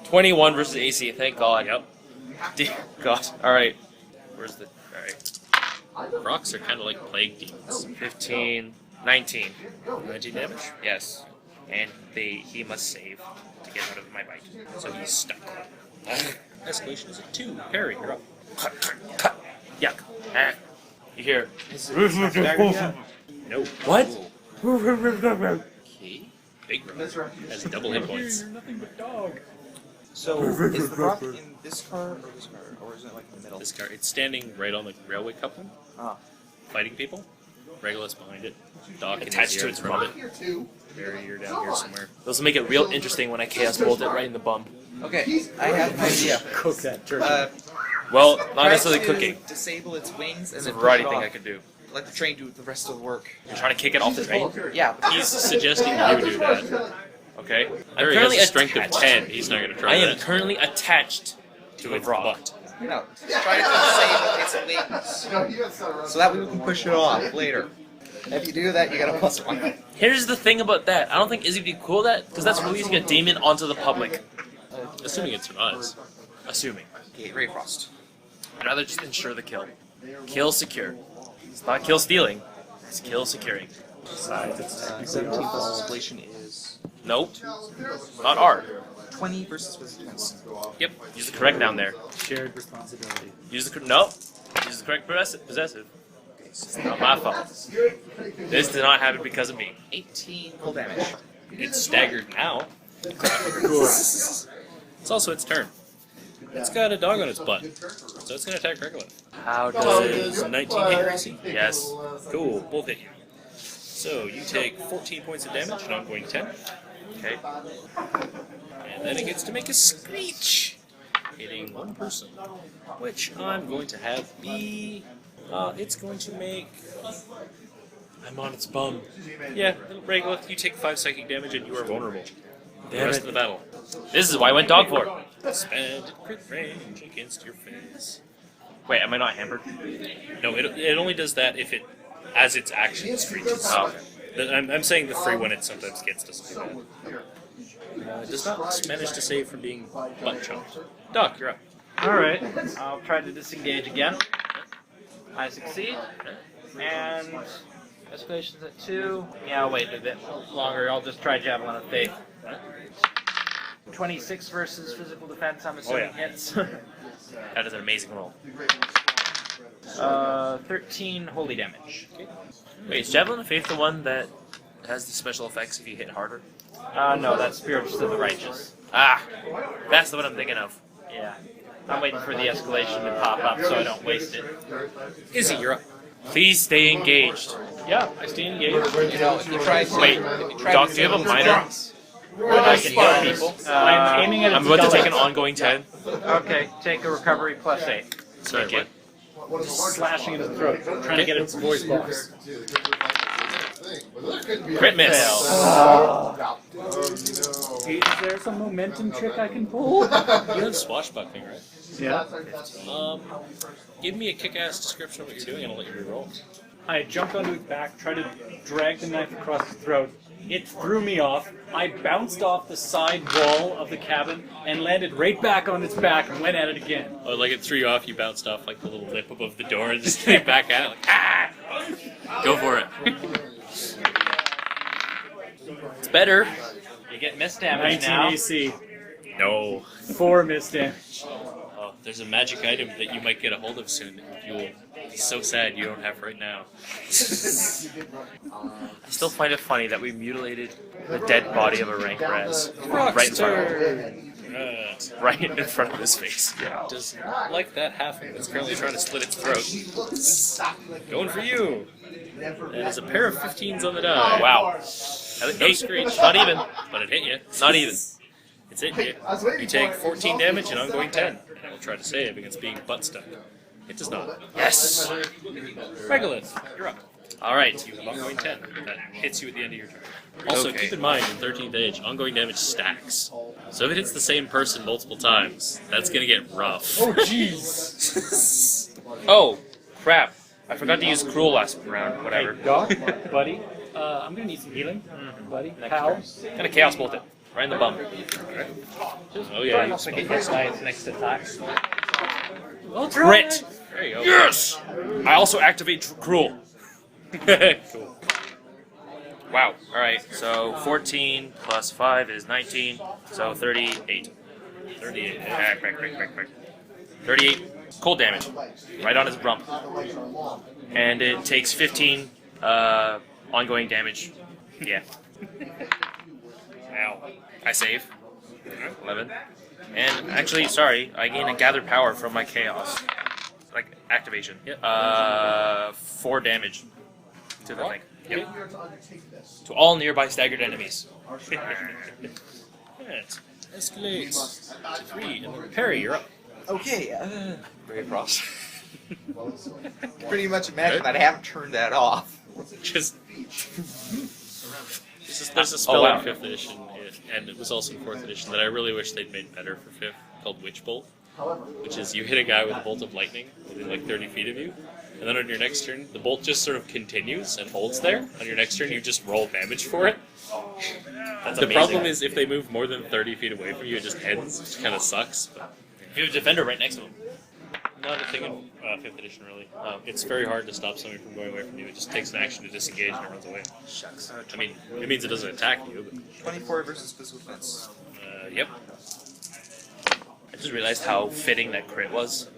21 versus AC. Thank God. Yep. Dear God. All right. Where's the? All right. Rocks are kind of like plague demons. 15, 19. 19 damage. Yes. And he must save to get out of my bite. So he's stuck. Escalation is a 2. Parry, you're up. Cut. Yuck. Ah. You hear? No. What? Okay. Big rock. Has double hit points. Nothing but dog. So, is the rock in this car or this car? Or is it like in the middle? This car, it's standing right on the railway coupling, Ah. fighting people. Regolith behind it. Doc and Attached Izzy to are its in front of it. Barry, you're down here somewhere. Those will make it real interesting when I chaos bolt it right in the bum. Okay, I have an idea. Cook that turkey. Well, not Try necessarily to cooking. Disable its wings and It's a then push variety it thing off. I could do. Let the train do the rest of the work. You're trying to kick it off the train? Yeah. He's suggesting you do that. Okay. I'm Barry currently has a strength attached. of 10. He's not going to try I am that. currently attached to a its rock. butt. No, just try to disable its wings. So that way we can push it off later. If you do that, you get a +1. Here's the thing about that. I don't think Izzy would be cool with that, because that's releasing a demon onto the public. Assuming it survives. Assuming. Okay, Ray Frost. I'd rather just ensure the kill. Kill secure. It's not kill stealing, it's kill securing. Besides, it's 17 plus escalation is Nope. Not R. 20 versus defense. Yep. Use the correct down there. Shared responsibility. Use the no. Use the correct possessive. It's not my fault. This did not happen because of me. 18 full damage. It's staggered now. It's also its turn. It's got a dog on its butt, so it's going to attack Regolith. How does Does 19 hit your AC? Yes. Cool, both hit you. So you take 14 points of damage, and I'm going 10. Okay. And then it gets to make a screech, hitting one person, which I'm going to have be. It's going to make. I'm on its bum. Yeah, Regolith, you take 5 psychic damage, and you are vulnerable. The Damn rest it. of the battle. This is why I went dog for it. Spend crit range against your face. Wait, am I not hampered? No, it only does that if it, as its action, screeches. Oh, okay. I'm saying the free one it sometimes gets doesn't do that. It does not manage to save from being butt chunked. Doc, you're up. Alright, I'll try to disengage again. I succeed. And escalation's at 2. Yeah, I'll wait a bit longer. I'll just try Javelin of Faith. 26 versus physical defense, I'm assuming hits. That is an amazing roll. 13 holy damage. Wait, is Javelin of Faith the one that has the special effects if you hit harder? No, that's Spirits of the Righteous. Ah, that's the one I'm thinking of. Yeah. I'm waiting for the escalation to pop up so I don't waste it. Izzy, you're up. Please stay engaged. Yeah, I stay engaged. You know, if you try to, Wait, if you try Doc, to do you have a disable its minor? wings- That I can hit people. I'm aiming at its I'm about to take an gullet. ongoing 10. Okay, take a recovery plus 8. Sorry, Okay. what? Slashing at its throat, trying to get its voice box. Crit miss. Is there some momentum trick I can pull? You have swashbuckling, right? Yeah. Give me a kick-ass description of what you're doing, and I'll let you reroll. I jumped onto its back, tried to drag the knife across its throat. It threw me off. I bounced off the side wall of the cabin and landed right back on its back and went at it again. Oh, like it threw you off, you bounced off like the little lip above the door and just came back at it, like, ah! Go for it. It's better. You get miss damage 19 now. AC. No. 4 miss damage. Oh, There's a magic item that you might get a hold of soon that you'll be so sad you don't have right now. I still find it funny that we mutilated the dead body of Ahrankorrahz right in front of his face. Does not like that halfling that's currently trying to slit its throat. Going for you. That is a pair of 15s on the die. Wow. No screech. Not even. But it hit you. Not even. It's hit you. You take 14 damage and ongoing 10. And I will try to save against being butt stuck. It does not. Yes. Regolith, you're up. Alright. You have ongoing 10. That hits you at the end of your turn. Also, keep in mind, in 13th Age, ongoing damage stacks. So if it hits the same person multiple times, that's gonna get rough. Oh, jeez. Oh, crap. I forgot to use Cruel last round. Whatever. Hey, Doc, buddy. I'm gonna need some healing, buddy. Pal. Gonna Chaos Bolt it. Right in the bum. Oh yeah, you Also get hit by its next attack. Crit! There you go. Yes! I also activate Cruel. Cool. Wow. Alright, so 14 plus 5 is 19, so 38. 38. Back. 38 cold damage. Right on his rump. And it takes 15 ongoing damage. Yeah. Ow. I save. 11. And actually, sorry, I gain a Gather Power from my Chaos. Like, activation. Yep. 4 damage to the thing. Yep. To all nearby staggered enemies. Alright. Escalate to 3. And then Perry, you're up. Okay, Very cross. pretty much imagine that I haven't turned that off. Just. There's a spell Oh, wow. in 5th edition, and it was also in 4th edition, that I really wish they'd made better for 5th, called Witch Bolt. Which is you hit a guy with a bolt of lightning within like 30 feet of you, and then on your next turn, the bolt just sort of continues and holds there. On your next turn, you just roll damage for it. That's The amazing. problem is if they move more than 30 feet away from you, it just ends, which kind of sucks. But You have a defender right next to him. not a thing in 5th edition, really. It's very hard to stop somebody from going away from you. It just takes an action to disengage and it runs away. Shucks. I mean, it means it doesn't attack you, but 24 versus physical defense. yep. I just realized how fitting that crit was.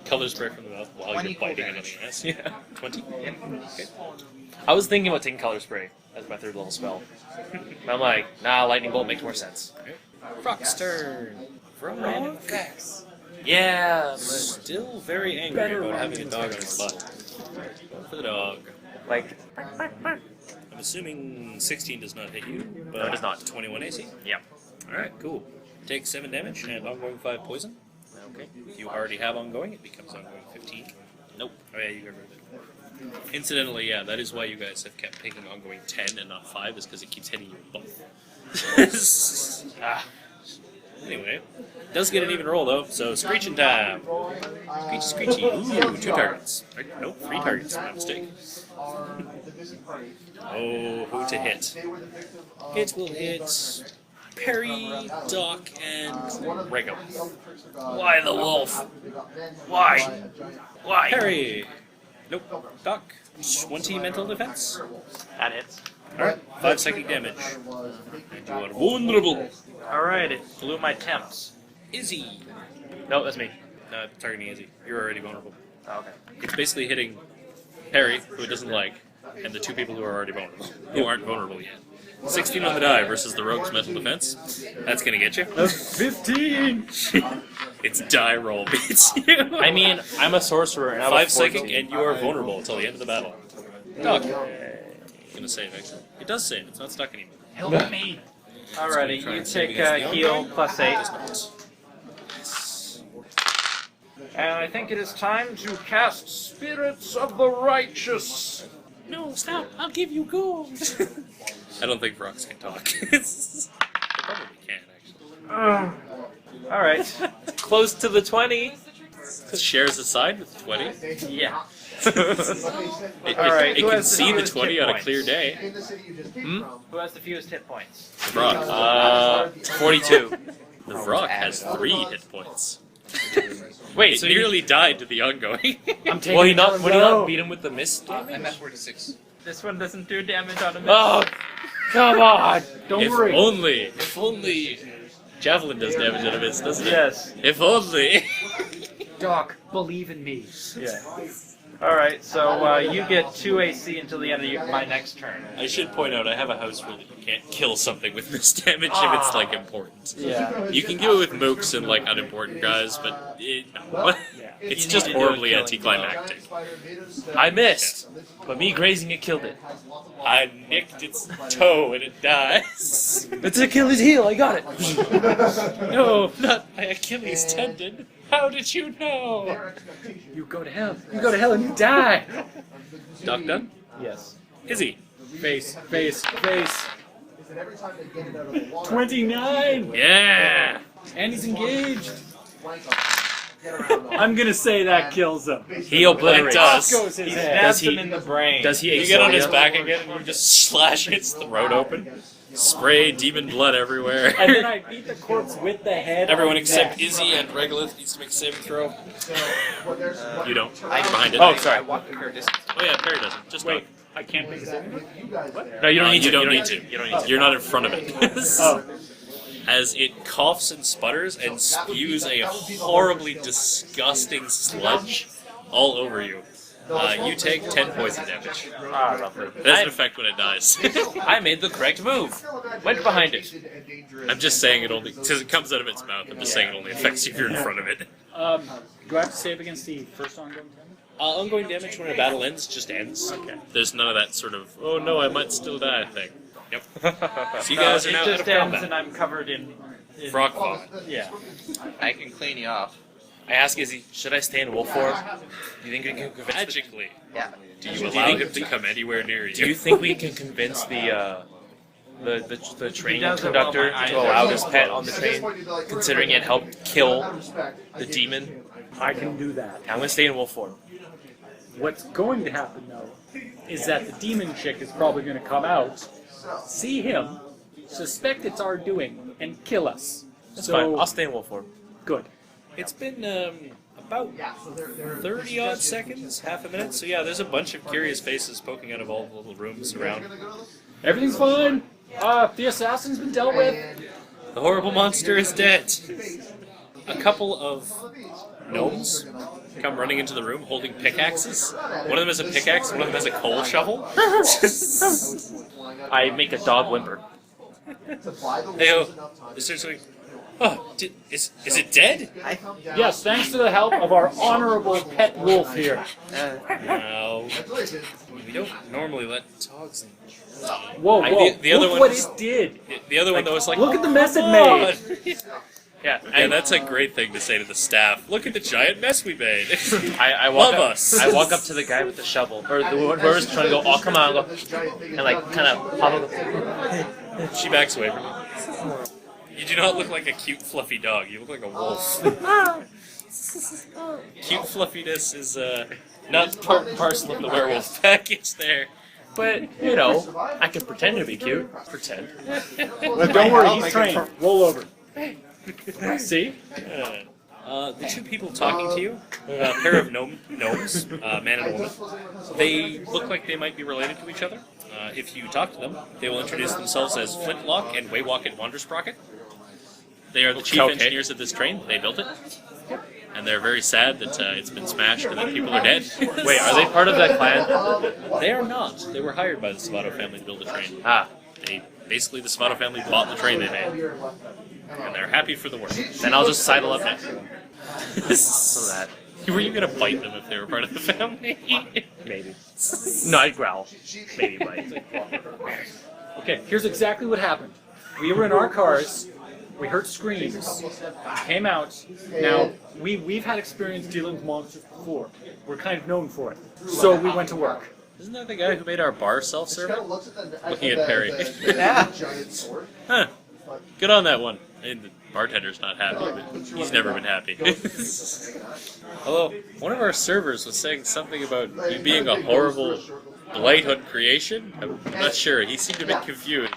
Color spray from the mouth while 20 you're biting cold another damage. ass. Yeah. 20? Okay. I was thinking about taking Color Spray as my 3rd level spell. But I'm like, nah, Lightning Bolt makes more sense. Frog's turn. Frog. Yeah, Still very angry about having a dog on his butt. Going for the dog. like, I'm assuming 16 does not hit you, but No, it does not. 21 AC. yeah. Alright, cool. Take 7 damage and ongoing 5 poison. Okay. If you already have ongoing, it becomes ongoing 15. Nope. Oh yeah, you got rid of it. Incidentally, yeah, that is why you guys have kept picking ongoing 10 and not 5, is because it keeps hitting you with both. Anyway, does get an even roll though, so screeching time. Screechy, screechy. Ooh, 2 targets. Right, nope, 3 targets, my mistake. Oh, who to hit? It will hit Perry, Doc, and Regolith. Why the wolf? Why? Why? Perry! Nope. Doc, 20 mental defense. That hits. Alright, 5 psychic damage. And you are vulnerable. Alright, it blew my temps. Izzy. No, that's me. No, targeting Izzy. You're already vulnerable. Oh, okay. It's basically hitting Perry, who it doesn't like, and the 2 people who are already vulnerable, who aren't vulnerable yet. 16 on the die versus the rogue's mental defense. That's gonna get you. 15! It's die roll beats you. I mean, I'm a sorcerer and I'm 5 a psychic, 14. and you are vulnerable until the end of the battle. Doc. Gonna save, actually. It does save, it's not stuck anymore. Help me! Alrighty, Try you and save take against the heal ongoing. plus 8. Does not. Yes. And I think it is time to cast Spirits of the Righteous. No, stop! I'll give you gold! I don't think frogs can talk. They probably can, actually. Alright. Close to the 20. It shares a side with 20. Yeah. It Alright, it who can has the see the fewest 20 hit on a points? clear day. Who has the fewest hit points? Frog. 42. The frog has 3 hit points. Wait, It so nearly died to the ongoing. I'm taking Will he another not? Would he not go. beat him with the mist? I'm at 46. This one doesn't do damage on a miss. Oh, come on! Don't If worry. only Javelin does damage out of it, doesn't it? Yes. If only. Doc, believe in me. Yeah. All right. So you get 2 AC until the end of my next turn. I should point out I have a house rule that you can't kill something with misdamage if it's like important. Yeah. You can do it with mooks and like unimportant guys, but no. It's just horribly anticlimactic. I missed, but me grazing it killed it. I nicked its toe and it dies. It's Achilles' heel. I got it. No, not my Achilles tendon. How did you know? You go to hell. You go to hell and you die. Doc done? Yes. Izzy. Face. 29. Yeah. And he's engaged. I'm gonna say that kills him. He It obliterates. does. Goes his He head. stabs he- him in the brain. Does he? You get on his Exodia? back again and you just slash its throat open. Spray demon blood everywhere. And then I beat the corpse with the head. Everyone on except deck. Izzy and Regolith needs to make a saving throw. You don't. You're behind it. Oh, sorry. I walk a fair distance. Oh yeah, Perry doesn't. Just Wait, wait. I can't make a saving. No, you don't need to. You don't need to. to. You don't need to. You're not in front of it. Oh, As it coughs and sputters and spews a horribly disgusting sludge all over you. You take 10 poison damage. Ah, lovely. It doesn't affect when it dies. I made the correct move. Went behind it. I'm just saying it only because it comes out of its mouth. I'm just saying it only affects you if you're in front of it. do I have to save against the first ongoing damage? Ongoing damage when a battle ends just ends. Okay. There's none of that sort of oh no I might still die thing. Yep. So you guys are it now out just of ends, combat. and I'm covered in Frog vomit. yeah. I can clean you off. I ask Izzy, should I stay in wolf form? Do you think we can convince? Magically, Yeah. do you allow him to come anywhere near you? Do you think we can convince the train does it conductor well, my to allow this pet on the train, considering it helped kill the demon? I can do that. I'm gonna stay in wolf form. What's going to happen though is that the demon chick is probably going to come out, see him, suspect it's our doing, and kill us. That's So fine. I'll stay in wolf form. good. It's been about 30 odd seconds, half a minute. So yeah, there's a bunch of curious faces poking out of all the little rooms around. Everything's fine. The assassin's been dealt with. The horrible monster is dead. A couple of gnomes come running into the room holding pickaxes. One of them has a pickaxe, one of them has a coal shovel. I make a dog whimper. They start saying, "Oh, is it dead?" Yes, thanks to the help of our honorable pet wolf here. No, we don't normally let dogs in. Whoa, whoa! The other Look one what is- it did. The other one though is like, Look at the mess it "Come made." on." Yeah, Yeah, that's a great thing to say to the staff. Look at the giant mess we made. I walk Love up, us. I walk up to the guy with the shovel, or whoever's trying to go. Oh, come on, go, and like kind of hobble. She backs away from me. You do not look like a cute, fluffy dog. You look like a wolf. Cute fluffiness is not part and parcel of the werewolf package there. But you know, I can pretend to be cute. Pretend. But don't worry, he's trained. Roll over. See? The two people talking to you, a pair of gnomes, man and woman, they look like they might be related to each other. If you talk to them, they will introduce themselves as Flintlock and Waywalk Wandersprocket. They are the chief engineers of this train. They built it. And they're very sad that it's been smashed and that people are dead. Wait, are they part of that clan? They are not. They were hired by the Savato family to build the train. Ah, Basically, the Savato family bought the train they made. And they're happy for the work. then I'll just sidle up next to them. So that Were you going to bite them if they were part of the family? maybe. No, I'd growl. Maybe bite. Okay, here's exactly what happened. We were in our cars. We heard screams. Came out. Now, we've had experience dealing with monsters before. We're kind of known for it. So we went to work. Isn't that the guy who made our bar self-serving? Looking at Perry. Yeah. Huh. Good on that one. And the bartender's not happy, but he's never been happy. Although, one of our servers was saying something about you being a horrible Blighthood creation. I'm not sure. He seemed a bit confused.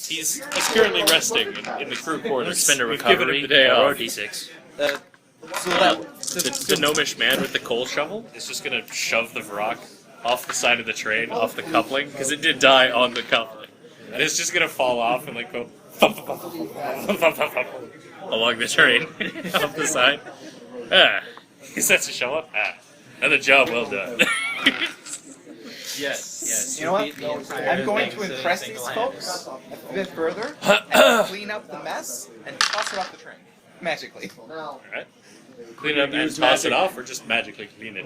He's currently resting in the crew quarters. Spend a We've given recovery. him the day Roll off. D6. The gnomish man with the coal shovel is just going to shove the Varrock off the side of the train, off the coupling, because it did die on the coupling. And it's just going to fall off and like go along the terrain off the side. He sets a shovel up. Another job well done. Yes. You know what? I'm going to impress these folks a bit further and clean up the mess and toss it off the train. Magically. Alright. Clean it up and toss it off, or just magically clean it?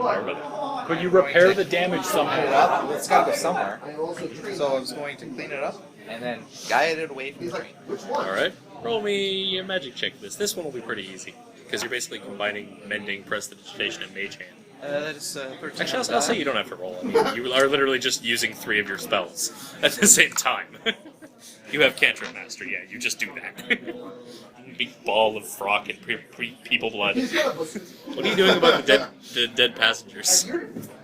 Could you repair the damage somehow? Well, it's gotta go somewhere. So I was going to clean it up and then guide it away from the train. Alright. Roll me a magic check this. This one will be pretty easy, because you're basically combining mending, prestidigitation, and mage hand. That is 13. Actually, I'll say you don't have to roll. I mean, you are literally just using 3 of your spells at the same time. You have Cantrip Master, yeah, you just do that. Big ball of frock and people blood. What are you doing about the dead passengers?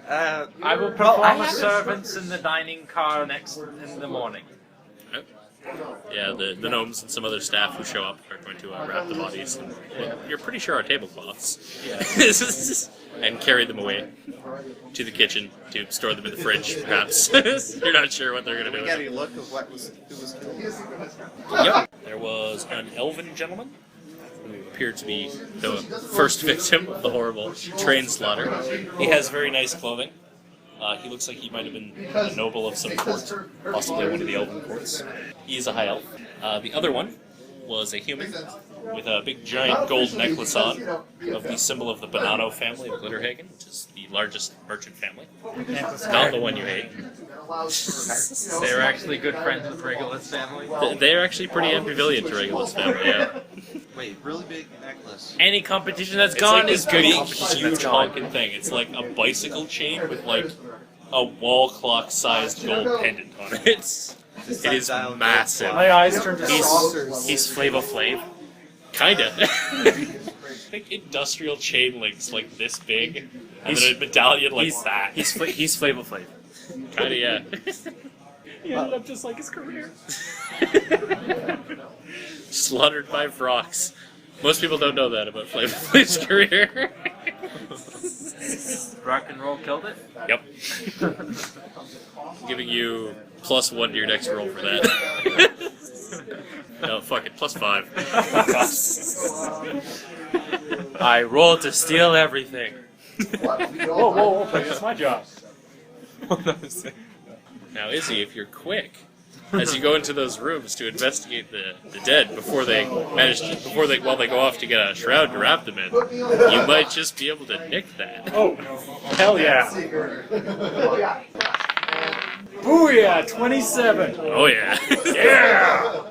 I will perform as servants in the dining car next in the morning. Yeah, the gnomes and some other staff who show up are going to wrap the bodies. And, you're pretty sure are tablecloths. Yeah. And carry them away to the kitchen to store them in the fridge, perhaps. You're not sure what they're going to do. We got a look of who was killed. Yep. There was an elven gentleman who appeared to be the first victim of the horrible train slaughter. He has very nice clothing. He looks like he might have been a noble of some court, possibly one of the elven courts. He is a high elf. The other one was a human with a big giant gold necklace on of the symbol of the Bonanno family of Glitterhagen, which is the largest merchant family. Not the one you hate. They were actually good friends with Regolith's family. They are actually pretty ambivalent to Regolith's family, yeah. Wait, really big necklace. Any competition that's It's gone like is this good big, competition that's huge gone. honking thing. It's like a bicycle chain with like a wall clock-sized gold pendant on it. It is massive. My eyes turned to saucers. He's Flava Flav. Kinda. Think industrial chain links like this big, and then a medallion like that. He's Flava Flav. Kinda, yeah. He ended up just like his career. Slaughtered by frogs. Most people don't know that about Flava Flav's career. Rock and roll killed it? Yep. Giving you +1 to your next roll for that. No, fuck it, +5. I rolled to steal everything. Whoa, that's my job. Now, Izzy, if you're quick, as you go into those rooms to investigate the dead while they go off to get a shroud to wrap them in, you might just be able to nick that. Oh, hell yeah. Booyah, 27. Oh yeah. Yeah!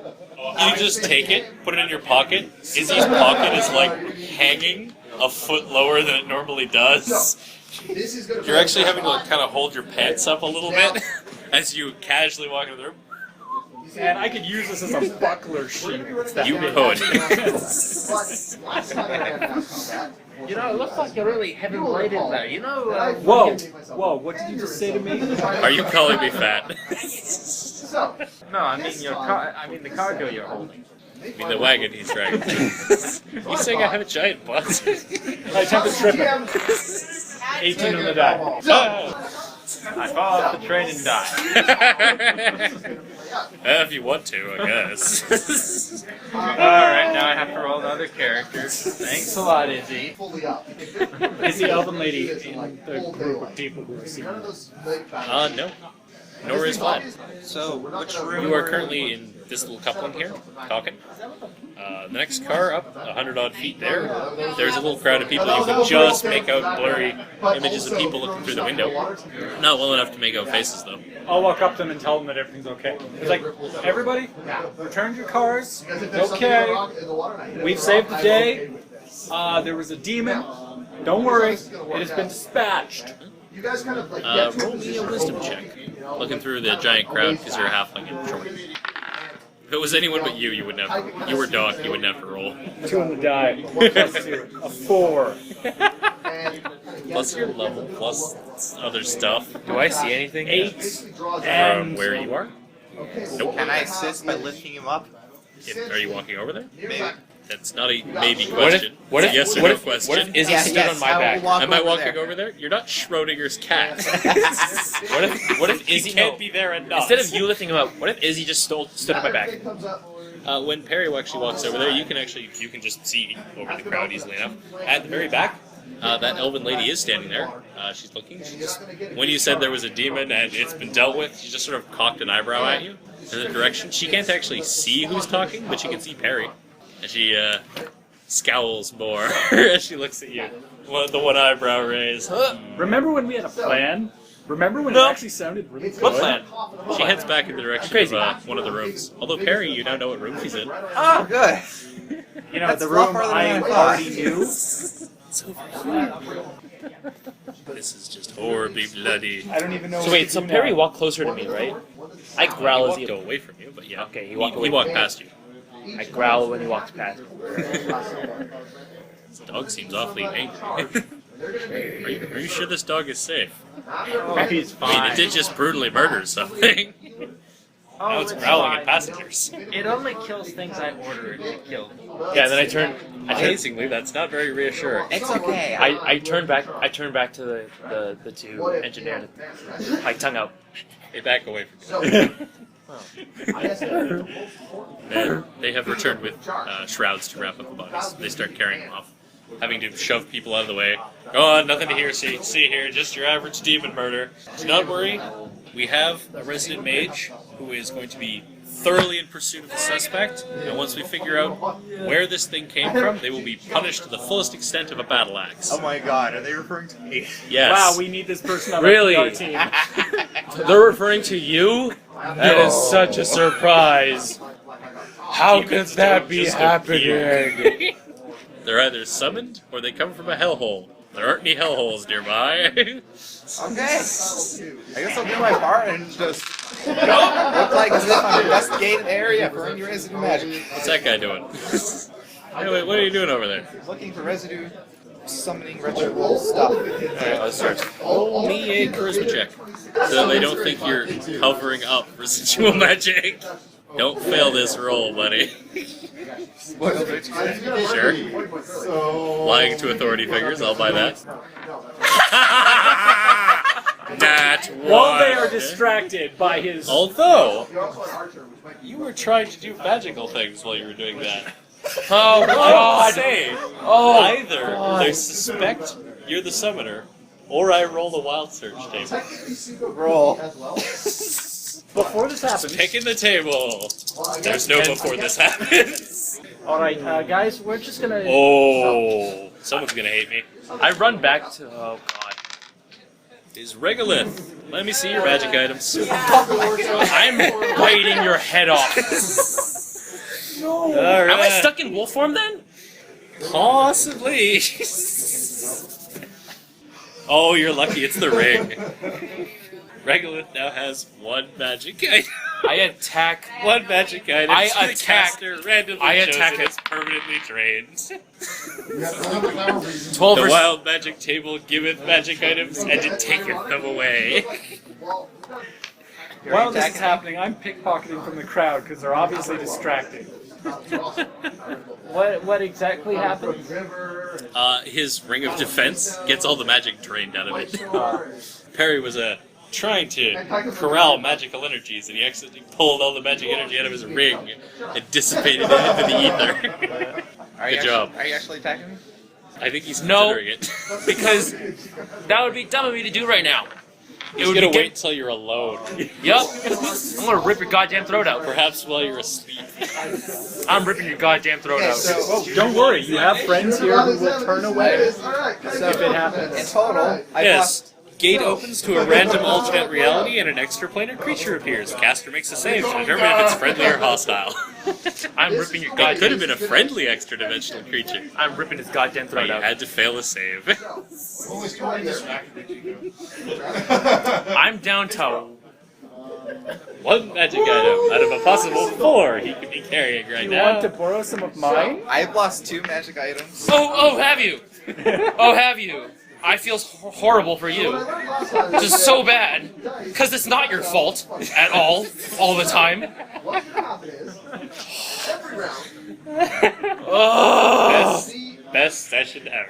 You just take it, put it in your pocket. Izzy's pocket is like hanging a foot lower than it normally does. You're actually having to like, kind of hold your pants up a little bit as you casually walk into the room. And I could use this as a buckler sheet. You could. You know, it looks like you're really heavy-bladed there. You know, Whoa, what did you just say to me? Are you calling me fat? no, I mean your car. I mean the cargo you're holding. I mean the wagon he's dragging. You saying I have a giant butt? I attempted tripping. 18 on the die. I fall off the train and die. If you want to, I guess. Alright, now I have to roll another character. Thanks a lot, Izzy. Is the elven lady in the group of people who are seeing this? No. Nor is Vlad. So, which room? You are currently in this little coupling here, talking. The next car up, 100-odd feet there, there's a little crowd of people. You can just make out blurry images of people looking through the window. Not well enough to make out faces, though. I'll walk up to them and tell them that everything's okay. It's like, everybody, return your cars. It's okay. We've saved the day. There was a demon. Don't worry. It has been dispatched. Roll me a wisdom check. Looking through the giant crowd because you're a halfling and short. If it was anyone but you wouldn't have. You were Doc, you wouldn't have to roll. 2 on the die. Plus 2. A 4. Plus your level, plus other stuff. Do I see anything? 8. From where you are? Nope. Can I assist by lifting him up? Are you walking over there? Maybe. That's not a maybe question. What if It's a yes or no question. What if Izzy stood on my back? Am I walking over there? You're not Schrodinger's cat. What if Izzy can't be there and not. Instead of you lifting him up, what if Izzy just stood on my back? When Perry actually walks over there, you can just see over the crowd easily enough. At the very back, that elven lady is standing there. She's looking. When you said there was a demon and it's been dealt with, she just sort of cocked an eyebrow at you in the direction. She can't actually see who's talking, but she can see Perry. And she scowls more as she looks at you. The one eyebrow raised. Remember when we had a plan? Remember when it actually sounded really good? What plan? She heads back in the direction of one of the rooms. Although Perry, you now know what room she's in. Oh, good. You know, That's the a lot room farther I than I thought. already knew. It's over here. This is just horribly bloody. I don't even know. So what wait, to so do Perry now. walked closer to me, right? I He growl as walked he away from you, but yeah. Okay, he he walked away walked from past you. I growl when he walks past me. This dog seems awfully angry. Are you sure this dog is safe? He's I mean, fine. it did just brutally murder something. Now it's growling at passengers. It only kills things I order it to kill. Yeah, then I turn. Amazingly, that's not very reassuring. It's okay. I turn back. I turn back to the two engineers, like tongue out. They back away from you. They have returned with shrouds to wrap up the bodies. They start carrying them off, having to shove people out of the way. Go on, nothing to hear, see here, just your average demon murder. Do not worry, we have a resident mage who is going to be thoroughly in pursuit of the suspect, and once we figure out where this thing came from, they will be punished to the fullest extent of a battle axe. Oh my god, are they referring to me? Yes. Wow, we need this person on Really? our team. They're referring to you? That is such a surprise. How could that be Just happening? They're either summoned or they come from a hellhole. There aren't any hellholes nearby. Okay. I guess I'll do my part and just look like as if I'm investigating the area for any residue magic. What's that guy doing? Anyway, what are you doing over there? Looking for residue summoning ritual stuff. Alright, let's start. Roll me a charisma check. So they don't think you're covering up residual magic. Don't fail this roll, buddy. What else? Sure. Lying to authority figures, I'll buy that. Nat While they are one. distracted by his... Although, you were trying to do magical things while you were doing that. Oh God! Say, Oh, either they suspect you're the summoner, or I roll the wild search table. Roll. Before this happens... Picking the table. There's no before this happens. Alright, guys, we're just gonna... Oh, someone's gonna hate me. I run back to. Oh God! Is Regolith. Let me see your magic items. I'm biting your head off. All Am I right. stuck in wolf form then? Possibly. Oh, you're lucky. It's the ring. Regolith now has one magic item. I attack. One magic item. I so the attack- caster randomly I attack chosen it. is permanently drained. 12 The versus. wild magic table giveth magic items, and it taketh them away. While this is happening, I'm pickpocketing from the crowd because they're obviously distracted. What exactly happened? His ring of defense gets all the magic drained out of it. Perry was trying to corral magical energies, and he accidentally pulled all the magic energy out of his ring and dissipated it into the ether. Good job. Are you actually attacking me? I think he's No. considering it. Because that would be dumb of me to do right now. He's would gonna be wait till you're alone. Yup. I'm gonna rip your goddamn throat out. Perhaps while you're asleep. I'm ripping your goddamn throat out. Don't worry, you have friends here who will turn away if it happens. In total, I Yes. lost. Gate opens to a random alternate reality and an extraplanar creature appears. Caster makes a save to determine if it's friendly or hostile. I'm ripping your It goddamn. could have been a friendly extra-dimensional creature. I'm ripping his goddamn But throat you out. had to fail a save. I'm down to. One magic item out of a possible 4 he could be carrying right You want to now. borrow some of mine? I've lost 2 magic items. Oh, have you? Oh, have you? I feel horrible for you. Just so bad. Because it's not your fault at all the time. Oh, Best session ever.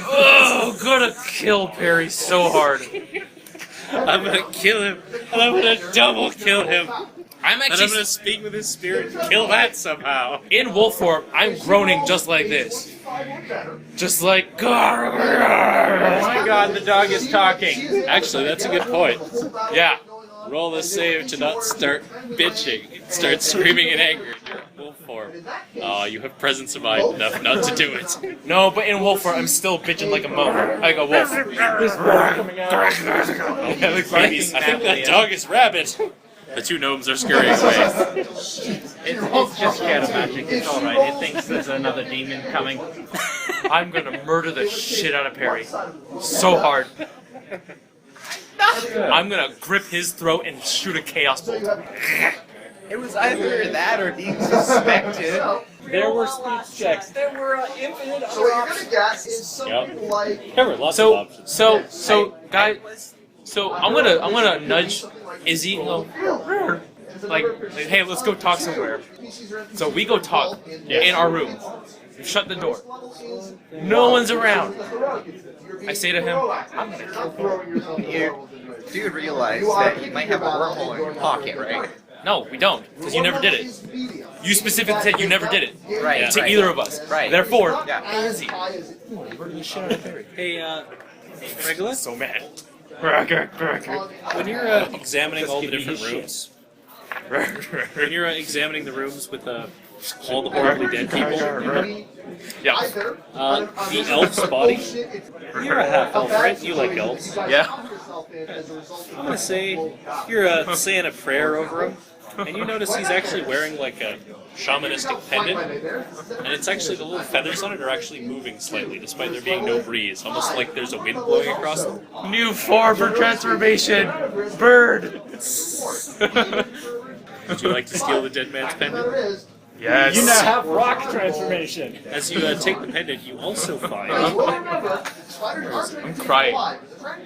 oh, gonna kill Perry so hard. I'm gonna kill him, and I'm gonna double kill him. I'm And I'm actually gonna speak with his spirit and kill that somehow. in wolf form. I'm groaning just like this, just like. Oh my god, the dog is talking. Actually, that's a good point. Yeah. Roll a save to not start bitching. Start screaming in anger in your wolf form. Oh, you have presence of mind enough not to do it. No, but in wolf form, I'm still bitching like a like a wolf. I think that dog is rabbit. The two gnomes are scurrying away. It's just shadow magic. It's alright. It thinks there's another demon coming. I'm gonna murder the shit out of Perry. So hard. I'm gonna grip his throat and shoot a chaos bolt. It was either that or being suspected. There were speech checks. There were infinite So what you're gonna get is something like There were lots of options. So, guys, so I'm gonna nudge Izzy and go, like, hey, let's go talk somewhere. So we go talk in our room. We shut the door. No one's around. I say to him, I'm gonna kill him. You do realize that you might have a wormhole in your pocket, right? No, we don't, because you never did it. You specifically said you never did it. Right. To either of us. Right. Therefore, Yeah. Izzy. Hey, Regolith, So mad. when you're examining all the different rooms, when you're examining the rooms with all the horribly dead people, Yeah. the elf's body, you're a half elf, right? You like elves. Yeah. I'm gonna say you're saying a prayer over him, and you notice he's actually wearing like a shamanistic pendant, and it's actually the little feathers on it are actually moving slightly, despite there being no breeze, almost like there's a wind blowing across them. New form for transformation. Bird. Would you like to steal the dead man's pendant? Yes. You now have rock transformation. As you take the pendant, you also find I'm crying.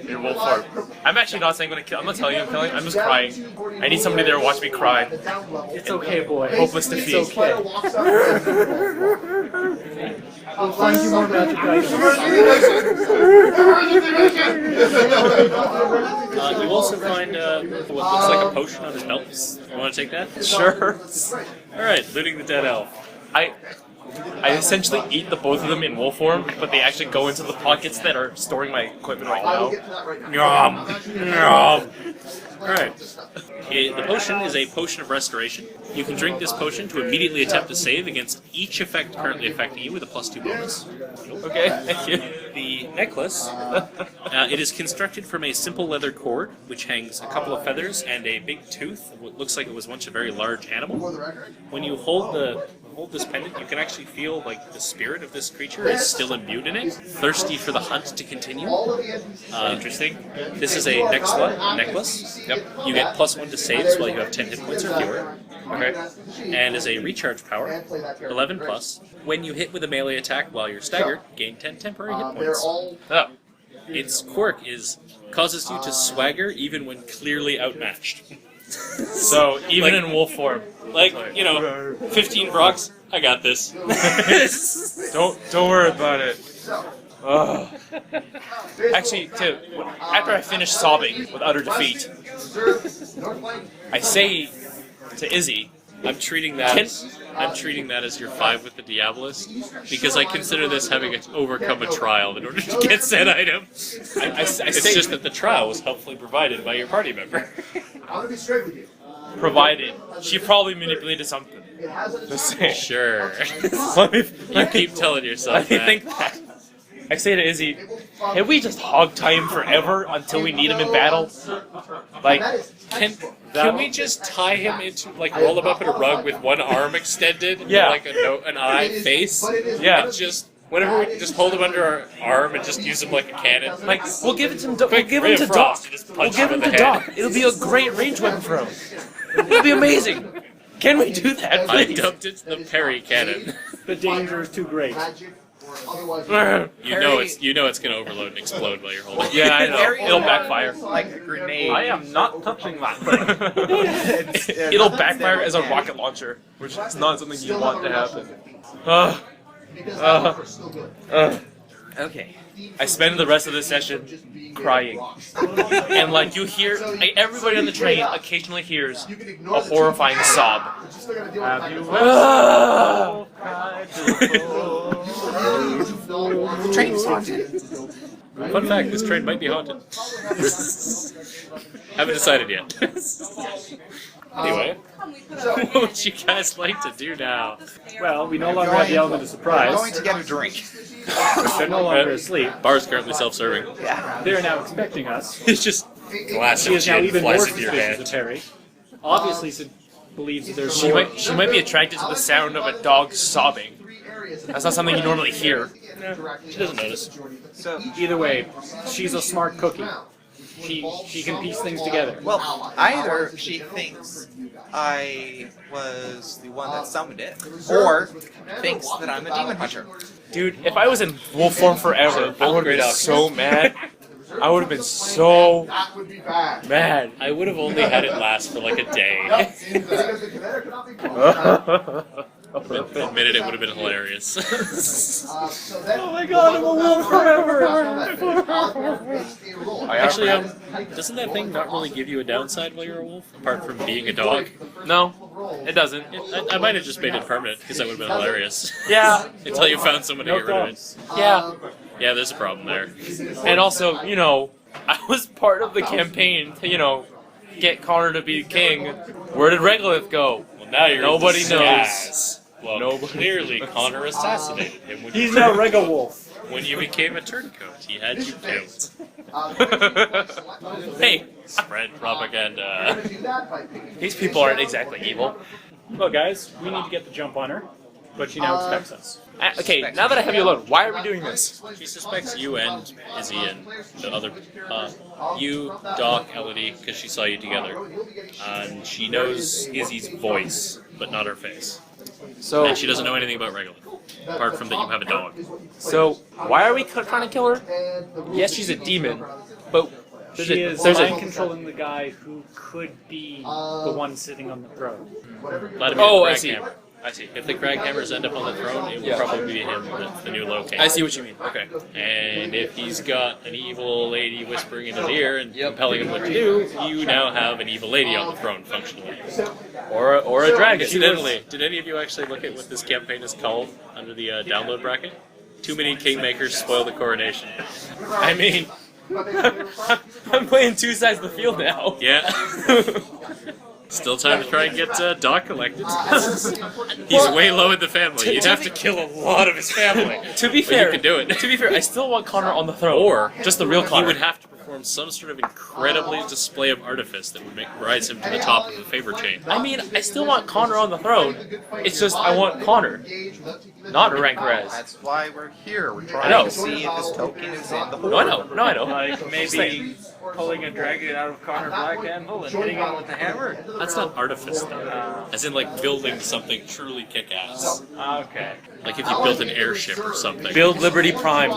In wolf form. I'm actually not saying I'm gonna kill. I'm not telling you I'm killing. I'm just crying. I need somebody there to watch me cry. It's okay, boy. Hopeless defeat. It's okay. We'll find you more magic items. you also find what looks like a potion on his belt. You want to take that? Sure. All right, looting the dead elf. I essentially eat the both of them in wolf form, but they actually go into the pockets that are storing my equipment right now. Yum, yum. All right. The potion is a potion of restoration. You can drink this potion to immediately attempt to save against each effect currently affecting you with a +2 bonus. Okay, thank you. The necklace, it is constructed from a simple leather cord, which hangs a couple of feathers and a big tooth of what looks like it was once a very large animal. When you hold this pendant, you can actually feel like the spirit of this creature is still imbued in it, thirsty for the hunt to continue. Interesting. This is a necklace. Yep. You get +1 to saves while you have 10 hit points or fewer. Okay. And as a recharge power, 11 plus. When you hit with a melee attack while you're staggered, gain 10 temporary hit points. Oh. Its quirk causes you to swagger even when clearly outmatched. So even in wolf form, like 15 Brox, I got this. don't worry about it. Ugh. Actually, after I finish sobbing with utter defeat, I say to Izzy, I'm treating that as your 5 with the Diabolist, because I consider this having to overcome a trial in order to get said item. It's just that the trial was helpfully provided by your party member. I want to be straight with you. provided she probably manipulated something. Just saying. Sure. You keep telling yourself Let me that. think that. I say to Izzy, can we just hog tie him forever until we need him in battle? Like, Can we just tie him into, roll him up in a rug with one arm extended, Yeah. and, an eye face? Yeah. And just, whenever we just hold him under our arm and just use him like a cannon. like we'll give it to Doc. Quick, ray of frost, just punch We'll give him him in to the Doc. head. It'll be a great range weapon for him. It'll be amazing. Can we do that, I please? dumped it to the parry cannon. The danger is too great. You know it's gonna overload and explode while you're holding it. Yeah, I know. It'll backfire. Like a grenade. I am not touching that thing. It'll backfire as a rocket launcher, which is not something you want to happen. Okay. I spend the rest of the session crying. And like you hear, like, everybody on the train occasionally hears a horrifying sob. Have you The train's haunted. Fun fact: this train might be haunted. Haven't decided yet. Anyway, what would you guys like to do now? Well, we no longer have the element of We're surprise. going to get a drink. They're no longer asleep. Bar is currently self-serving. They're now expecting us. It's just glass She of is now gin even more flies into your suspicious hand. of Harry. Obviously, believes that there's She more. might be attracted to the sound of a dog sobbing. That's not something you normally hear. She doesn't notice. So, Either way, she's a smart cookie. She can piece things together. well, either she thinks I was the one that summoned it, or thinks that I'm a demon hunter. Dude, if I was in wolf form forever, I would have been so mad. I would have been so mad. I would have only had it last for like a day. Admitted it would have been hilarious. Oh my god, I'm a wolf forever! Actually, doesn't that thing not really give you a downside while you're a wolf, apart from being a dog? No, it doesn't. I might have just made it permanent because that would have been hilarious. Yeah, Until you found someone to No get rid of it. thumbs. yeah. Yeah, there's a problem there. And also, you know, I was part of the campaign to, you know, get Connor to be king. Where did Regolith go? Well, now you're Nobody in knows. disguise. Well, clearly Connor assassinated him when, He's now Rega Wolf. when you became a turncoat. He had you killed. Hey, Spread propaganda. these people aren't exactly evil. Well, guys, we need to get the jump on her, but she now expects us. Okay, now that I have you alone, why are we doing this? She suspects you and Izzy and the other, you, Doc, Elodie, because she saw you together. And she knows Izzy's voice, but not her face. So, And she doesn't know anything about Regolith, apart from that you have a dog. so why are we trying to kill her? Yes, she's a demon, but She is mind controlling the guy who could be the one sitting on the throne. Vladimir Oh, the I see. Craghammer. If the Craghammers end up on the throne, it will probably be him, the new low king. I see what you mean. Okay. And if he's got an evil lady whispering in his ear and compelling him what to do, you now have an evil lady on the throne, functionally. Or a dragon. Incidentally, did any of you actually look at what this campaign is called under the download bracket? Too many kingmakers spoil the coronation. I mean, I'm playing two sides of the field now. Yeah. Still time to try and get Doc elected. He's way low in the family. You'd have to kill a lot of his family. To be But fair, you can do it. To be fair, I still want Connor on the throne. Or just the real he Connor. would have to perform some sort of incredibly display of artifice that would rise him to the top of the favor chain. I mean, I still want Connor on the throne. It's just I want Connor, not Ahrankorrahz. That's why we're here. We're I trying know. to see if this token is in the horde. No, I know. No, I know. Like maybe pulling a dragon out of Connor Blackhandle and hitting him with a hammer. That's not artifice, though. As in, like, building something truly kick-ass. Okay. Like if you built an airship or something. Build Liberty Prime.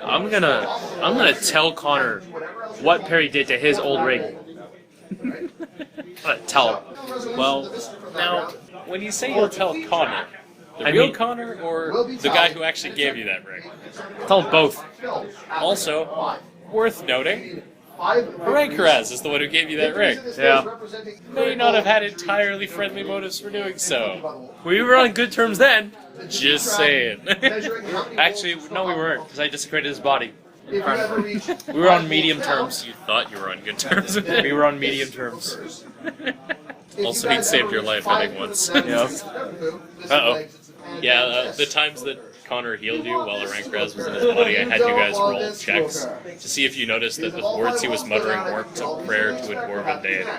I'm gonna tell Connor what Perry did to his old rig. I'm gonna tell him. Well, now, when you say you'll tell Connor, the I real mean- Connor or the guy who actually gave you that ring? Tell him both. Also, worth noting, Ahrankorrahz is the one who gave you that ring. Yeah. May not have had entirely friendly motives for doing so. We were on good terms then. Just saying. Actually, no, we weren't, because I desecrated his body. If you ever reach We were on medium terms. You thought you were on good terms with We him. were on medium terms. Also, he'd saved your life, I think, once. Yeah. Uh-oh. Yeah, the times that Connor healed you while Ahrankorrahz was in his body, I had you guys roll checks to see if you noticed that the words he was muttering weren't a prayer to a dwarven deity.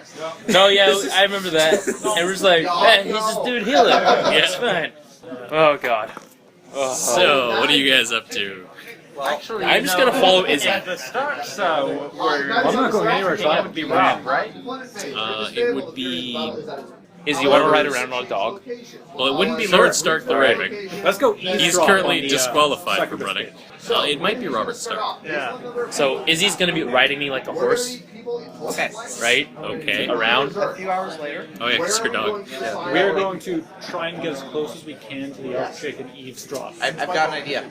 No, yeah, I remember that. And we're just like, hey, he's this dude healer. It's fine. Oh, God. So, what are you guys up to? Actually, I'm just gonna follow Izzy. At the start, so where I'm not going anywhere, so that would be Rob, Rob. right? It would be... Izzy, you want to ride around on a dog? Well, it wouldn't be Lord Stark the Raving. Let's go He's eavesdrop currently on the, disqualified succubus from running. page. It might be Robert Stark. Yeah. So Izzy's gonna be riding me like a horse, Okay. right? Okay. Around. A few hours later. Oh yeah, it's your dog. We are going to try and get as close as we can to the Elfshake and eavesdrop. I've got an idea.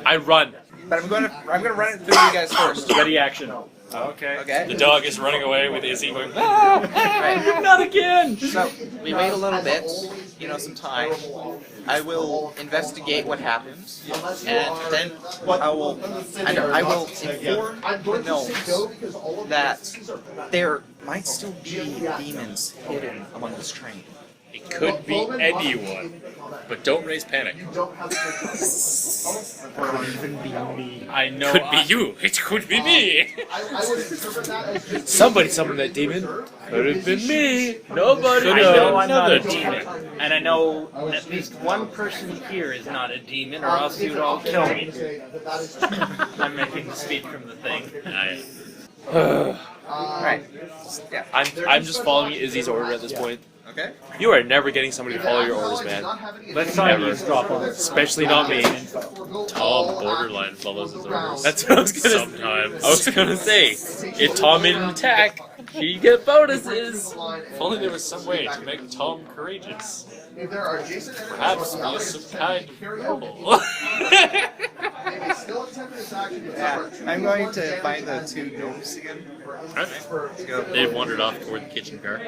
I run. But I'm gonna run it through you guys first. Ready, action. Okay. Okay. The dog is running away with Izzy going, Right. Not again! So we wait a little bit, some time. I will investigate what happens, and then I will inform the gnomes that there might still be demons hidden among this train. it could be anyone, but don't raise panic. I know. Could be you. It could be me. Somebody summoned that demon. Could have been me. Nobody. I know I'm not another a demon, and I know at least one person here is not a demon, or else you'd all kill me. I'm making the speech from the thing. Right. Yeah. I'm just following Izzy's order at this point. Okay. You are never getting somebody to follow your orders, man. Let's try and Never. eavesdrop on this. Especially not me. Tom borderline follows his orders. That's what I was gonna. Sometimes. I was gonna say, if Tom made an attack, you get bonuses. If only there was some way to make Tom courageous. If there are Jason and Perhaps he is some kind of rebel. Yeah. I'm going to find the two gnomes again. They've wandered off toward the kitchen car.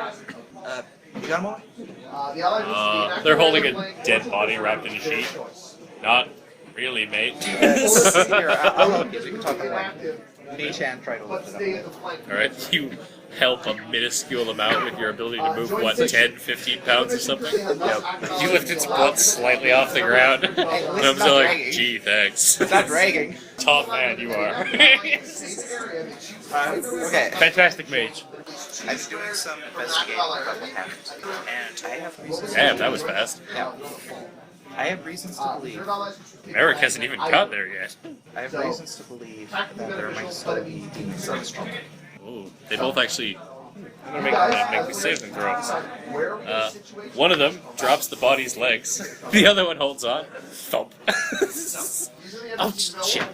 You got them all? They're holding a dead body wrapped in a sheet. Not really, mate. Here, I'll help you. We can talk about Mage Hand try to lift it up. Alright, you help a minuscule amount with your ability to move, what, 10, 15 pounds or something? Yep. You lift its butt slightly off the ground. And I'm still like, gee, thanks. It's not dragging. Top man you are. Okay. Fantastic mage. I'm doing some investigating about what happened, and I have reasons. Damn, that was fast. Yeah. I have reasons to believe. Eric hasn't even got there yet. I have reasons to believe that there might still be demons in this train. Ooh, they both actually. I'm gonna make me save them throws. One of them drops the body's legs. The other one holds on. Thump. Oh shit!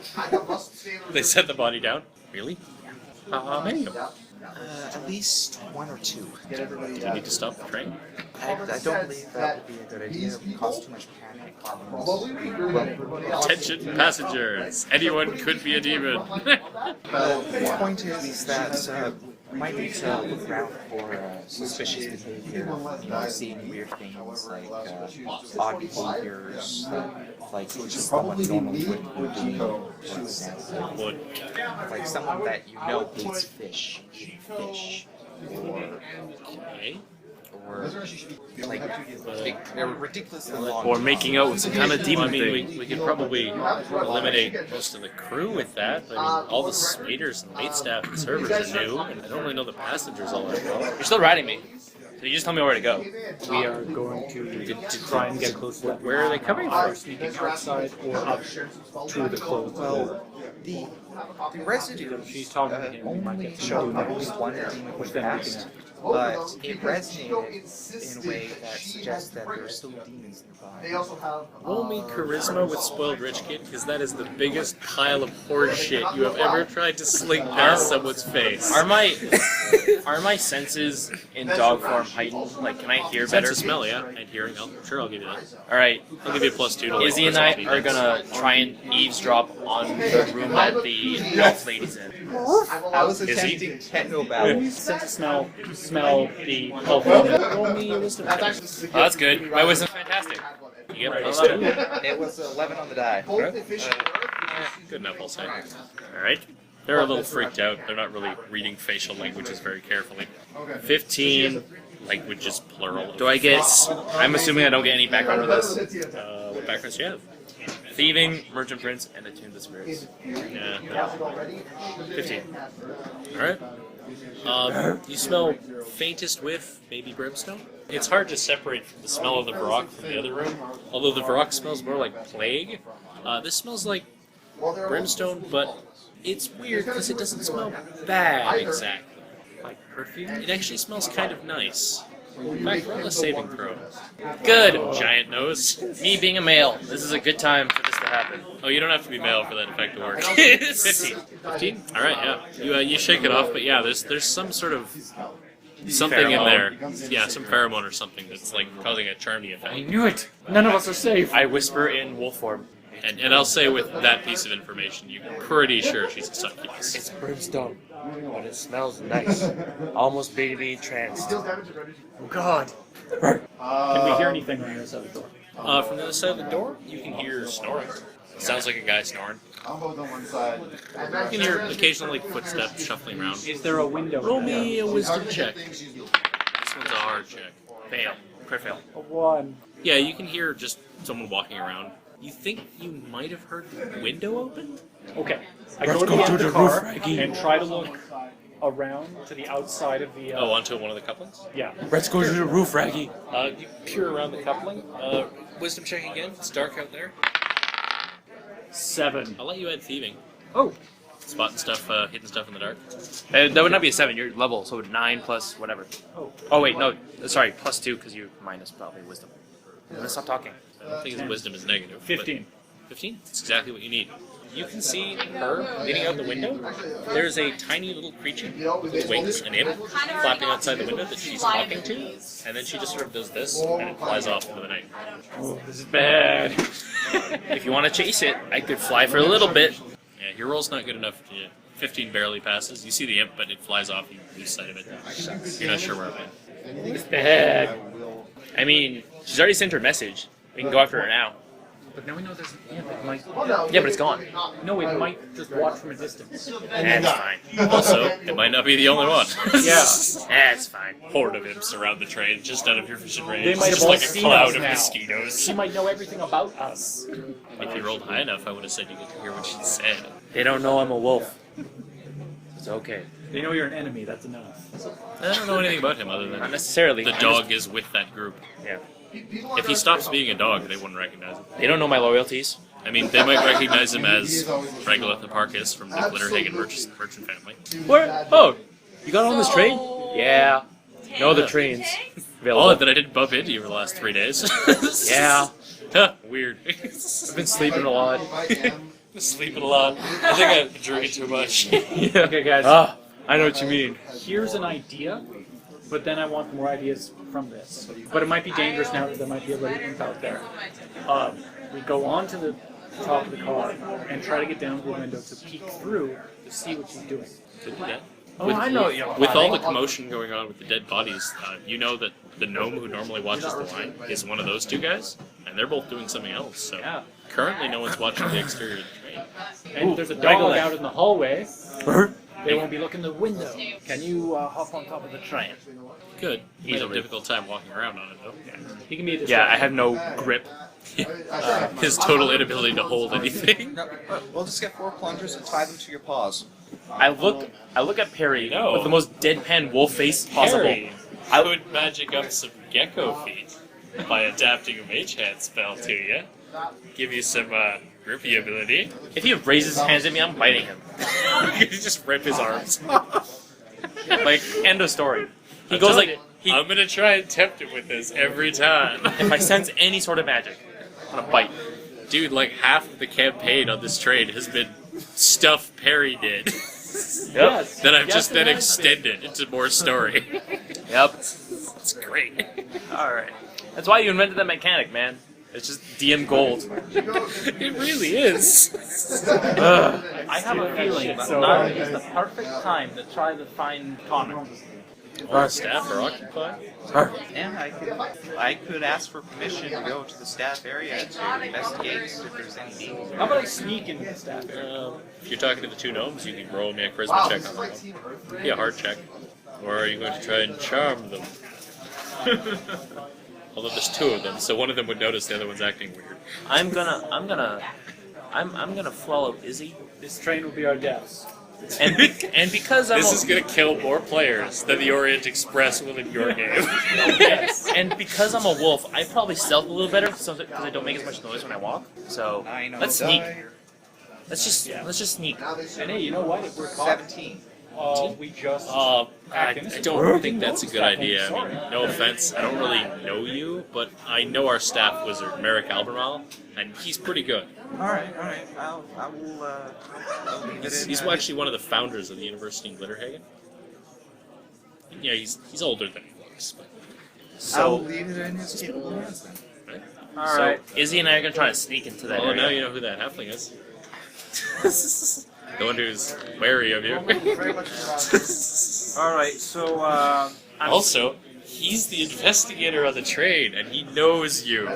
They set the body down. Really? How many of them? At least one or two. Do you need to stop the train? I don't believe that would be a good idea. It would cause too much panic. Attention passengers! Anyone could be a demon. The point is that we might need to look around for suspicious behavior, seeing weird things like odd behaviors, like someone normally wouldn't be doing, for example. Like someone that you know hates fish, eating fish, or like they're ridiculously long. Or making out with some kind of demon I mean, thing. we could probably eliminate most of the crew with that. I mean, all the waiters and waitstaff and servers are new, and I don't really know the passengers all that well. You're still riding me. So you just tell me where to go. We are going to try and get close to that. Where are they coming from? Sneaking outside or up through the closed door. The residue She's talking to him. We might only get some showed demon at least one demon which was then we passed, can but it resonated in a way that suggests that there are still demons nearby. Roll me charisma with spoiled rich kid, because that is the biggest pile of horse shit you have ever tried to sling past someone's face. Are my senses in dog form heightened? Like, can I hear Sense better? of smell, yeah, and hearing. Sure, I'll give you that. All right. I'll give you a +2 to like Izzy and I personality are checks. gonna try and eavesdrop on the room that the elf lady's in. I was Is he? attempting techno babble. sense of smell the elf woman. Roll me a wisdom check. Oh, that's good. My wisdom's fantastic. You get +2. It was 11 on the die. Good enough, I'll say. Alright. They're a little freaked out. They're not really reading facial languages very carefully. 15 languages plural. Do I get? I'm assuming I don't get any background with this. What backgrounds do you have? Thieving, merchant prince, and attune the spirits. Yeah. 15. Alright. You smell faintest whiff, maybe brimstone? It's hard to separate the smell of the Varrock from the other room. Although the Varrock smells more like plague, this smells like brimstone, but it's weird because it doesn't smell bad exactly. Like perfume? It actually smells kind of nice. In fact, roll a saving throw. Good. Giant nose. Me being a male, this is a good time for this to happen. Oh, you don't have to be male for that effect to work. 15. 15? All right, yeah. You shake it off, but yeah, there's some sort of something in there. Yeah, some pheromone or something that's like causing a charmy effect. I knew it. None of us are safe. I whisper in wolf form. And I'll say with that piece of information, you're pretty sure she's a succubus. It's brimstone, but it smells nice. Almost baby tranced. Oh God. Can we hear anything on the other side of the door? From the other side of the door, you can hear snoring. Sounds like a guy snoring. I'm both on one side. You can hear occasional like footsteps shuffling around. Is there a window? Roll me a wisdom check. This one's a hard check. Fail. Crit fail. A 1. Yeah, you can hear just someone walking around. You think you might have heard the window open? Okay. I go to the end of the car and try to look around to the outside of the. Oh, onto one of the couplings? Yeah. Let's go to the roof, Raggy. You peer around the coupling. Wisdom check again. It's dark out there. 7. I'll let you add thieving. Oh. Spotting stuff, hidden stuff in the dark. That would not be a 7. You're level, so 9 plus whatever. Oh wait, no. Sorry, plus 2 because you minus probably wisdom. I'm gonna stop talking. I don't think his wisdom is negative. 15. 15? That's exactly what you need. You can see her leaning out the window. There's a tiny little creature with wings, an imp, flapping outside the window that she's talking to, and then she just sort of does this, and it flies off into the night. Oh, this is bad. If you want to chase it, I could fly for a little bit. Yeah, your roll's not good enough. 15 barely passes. You see the imp, but it flies off. You lose sight of it. You're not sure where it went. It's bad. I mean, she's already sent her message. We can go after her now. But now we know there's an imp. It might. Yeah, but it's gone. No, it might just watch from a distance. That's fine. Also, it might not be the only one. Yeah. That's fine. Horde of imps around the train, just out of your vision range. They might have just all like a seen cloud us of now. mosquitoes. She might know everything about us. If you rolled high enough, I would have said you could hear what she said. They don't know I'm a wolf. It's okay. They know you're an enemy. That's enough. I don't know anything about him other than Not necessarily. the dog is with that group. Yeah. If he stops being a dog, they wouldn't recognize him. They don't know my loyalties. I mean, they might recognize him as Regolith and Izzy from the Glitterhagen merchant family. Where? Oh, you got on this train? Yeah. No, the trains. Available. Oh, that I didn't bump into you for the last 3 days. Yeah. Huh, weird. I've been sleeping a lot. Sleeping a lot. I think I've been drinking too much. Yeah. Okay, guys. Ah, I know what you mean. Here's an idea, but then I want more ideas from this. But it might be dangerous now that there might be a little imp out there. We go on to the top of the car and try to get down to the window to peek through to see what she's doing. Could do that. Oh, I know you're With all the commotion going on with the dead bodies, you know that the gnome who normally watches the line is one of those two guys, and they're both doing something else. So Yeah. currently, no one's watching the exterior of the train. And there's a dog Regolith. out in the hallway. They won't be looking the window. Can you hop on top of the train? Good. He's a Easily. difficult time walking around on it, though. He can be a Yeah, distraction. I have no grip. His total inability to hold anything. No, we'll just get 4 plungers and tie them to your paws. I look at Perry No. with the most deadpan wolf face possible. Harry, I would magic up some gecko feet by adapting a mage hand spell to you. Give you some grippy ability. If he raises his hands at me, I'm biting him. You just rip his arms. Like, end of story. He I'm goes telling like, you, I'm gonna try and tempt him with this every time. if I sense any sort of magic, I'm gonna bite. Dude, like half of the campaign on this train has been stuff Perry did. Yes. That I've Yes, just it then has extended into more story. Yep. It's great. Alright. That's why you invented that mechanic, man. It's just DM gold. It really is. I have a feeling that So, now is the perfect time to try to find Connor. Our staff are occupied. And I could ask for permission to go to the staff area to investigate if there's any danger. How about I sneak into the staff area? If you're talking to the two gnomes, you can roll me a charisma check on that one. Yeah, hard check. Or are you going to try and charm them? Although there's 2 of them, so one of them would notice the other one's acting weird. I'm gonna follow Izzy. This train will be our deaths. And because I'm This is going to kill more players than the Orient Express will in your game. yes. And because I'm a wolf, I probably stealth a little better because I don't make as much noise when I walk. So let's sneak. Let's just sneak. And hey, you know what? If we're caught, 17. We just. I don't think that's a good idea. I mean, no offense, I don't really know you, but I know our staff wizard, Merrick Albemarle, and he's pretty good. Alright. I will leave it in. He's actually one of the founders of the university in Glitterhagen. Yeah, he's older than he looks. But... I'll leave it in his capable hands then. Right? So Izzy and I are gonna try to sneak into that Oh, area. now you know who that halfling is. The one who's wary of you. Alright, so, Also, he's the investigator on the train, and he knows you.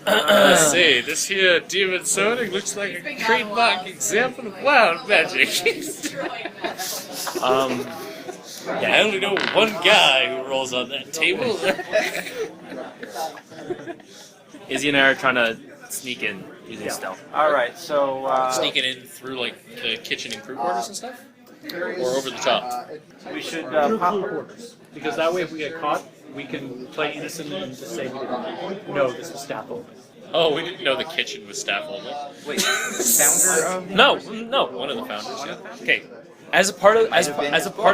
Let's see, this here demon sonic looks like a trademark example of wild magic. Yeah, I only know one guy who rolls on that table. Izzy and I are trying to sneak in using stealth. alright, so, Sneaking in through like the kitchen and crew quarters and stuff, or over the top. we should, Through pop... crew quarters. Because that way, if we get caught, we can play innocent and just say we didn't know this was staff only. Oh, we didn't know the kitchen was staff only. Wait, founder of... No. One of the founders, yeah. Okay. As a part of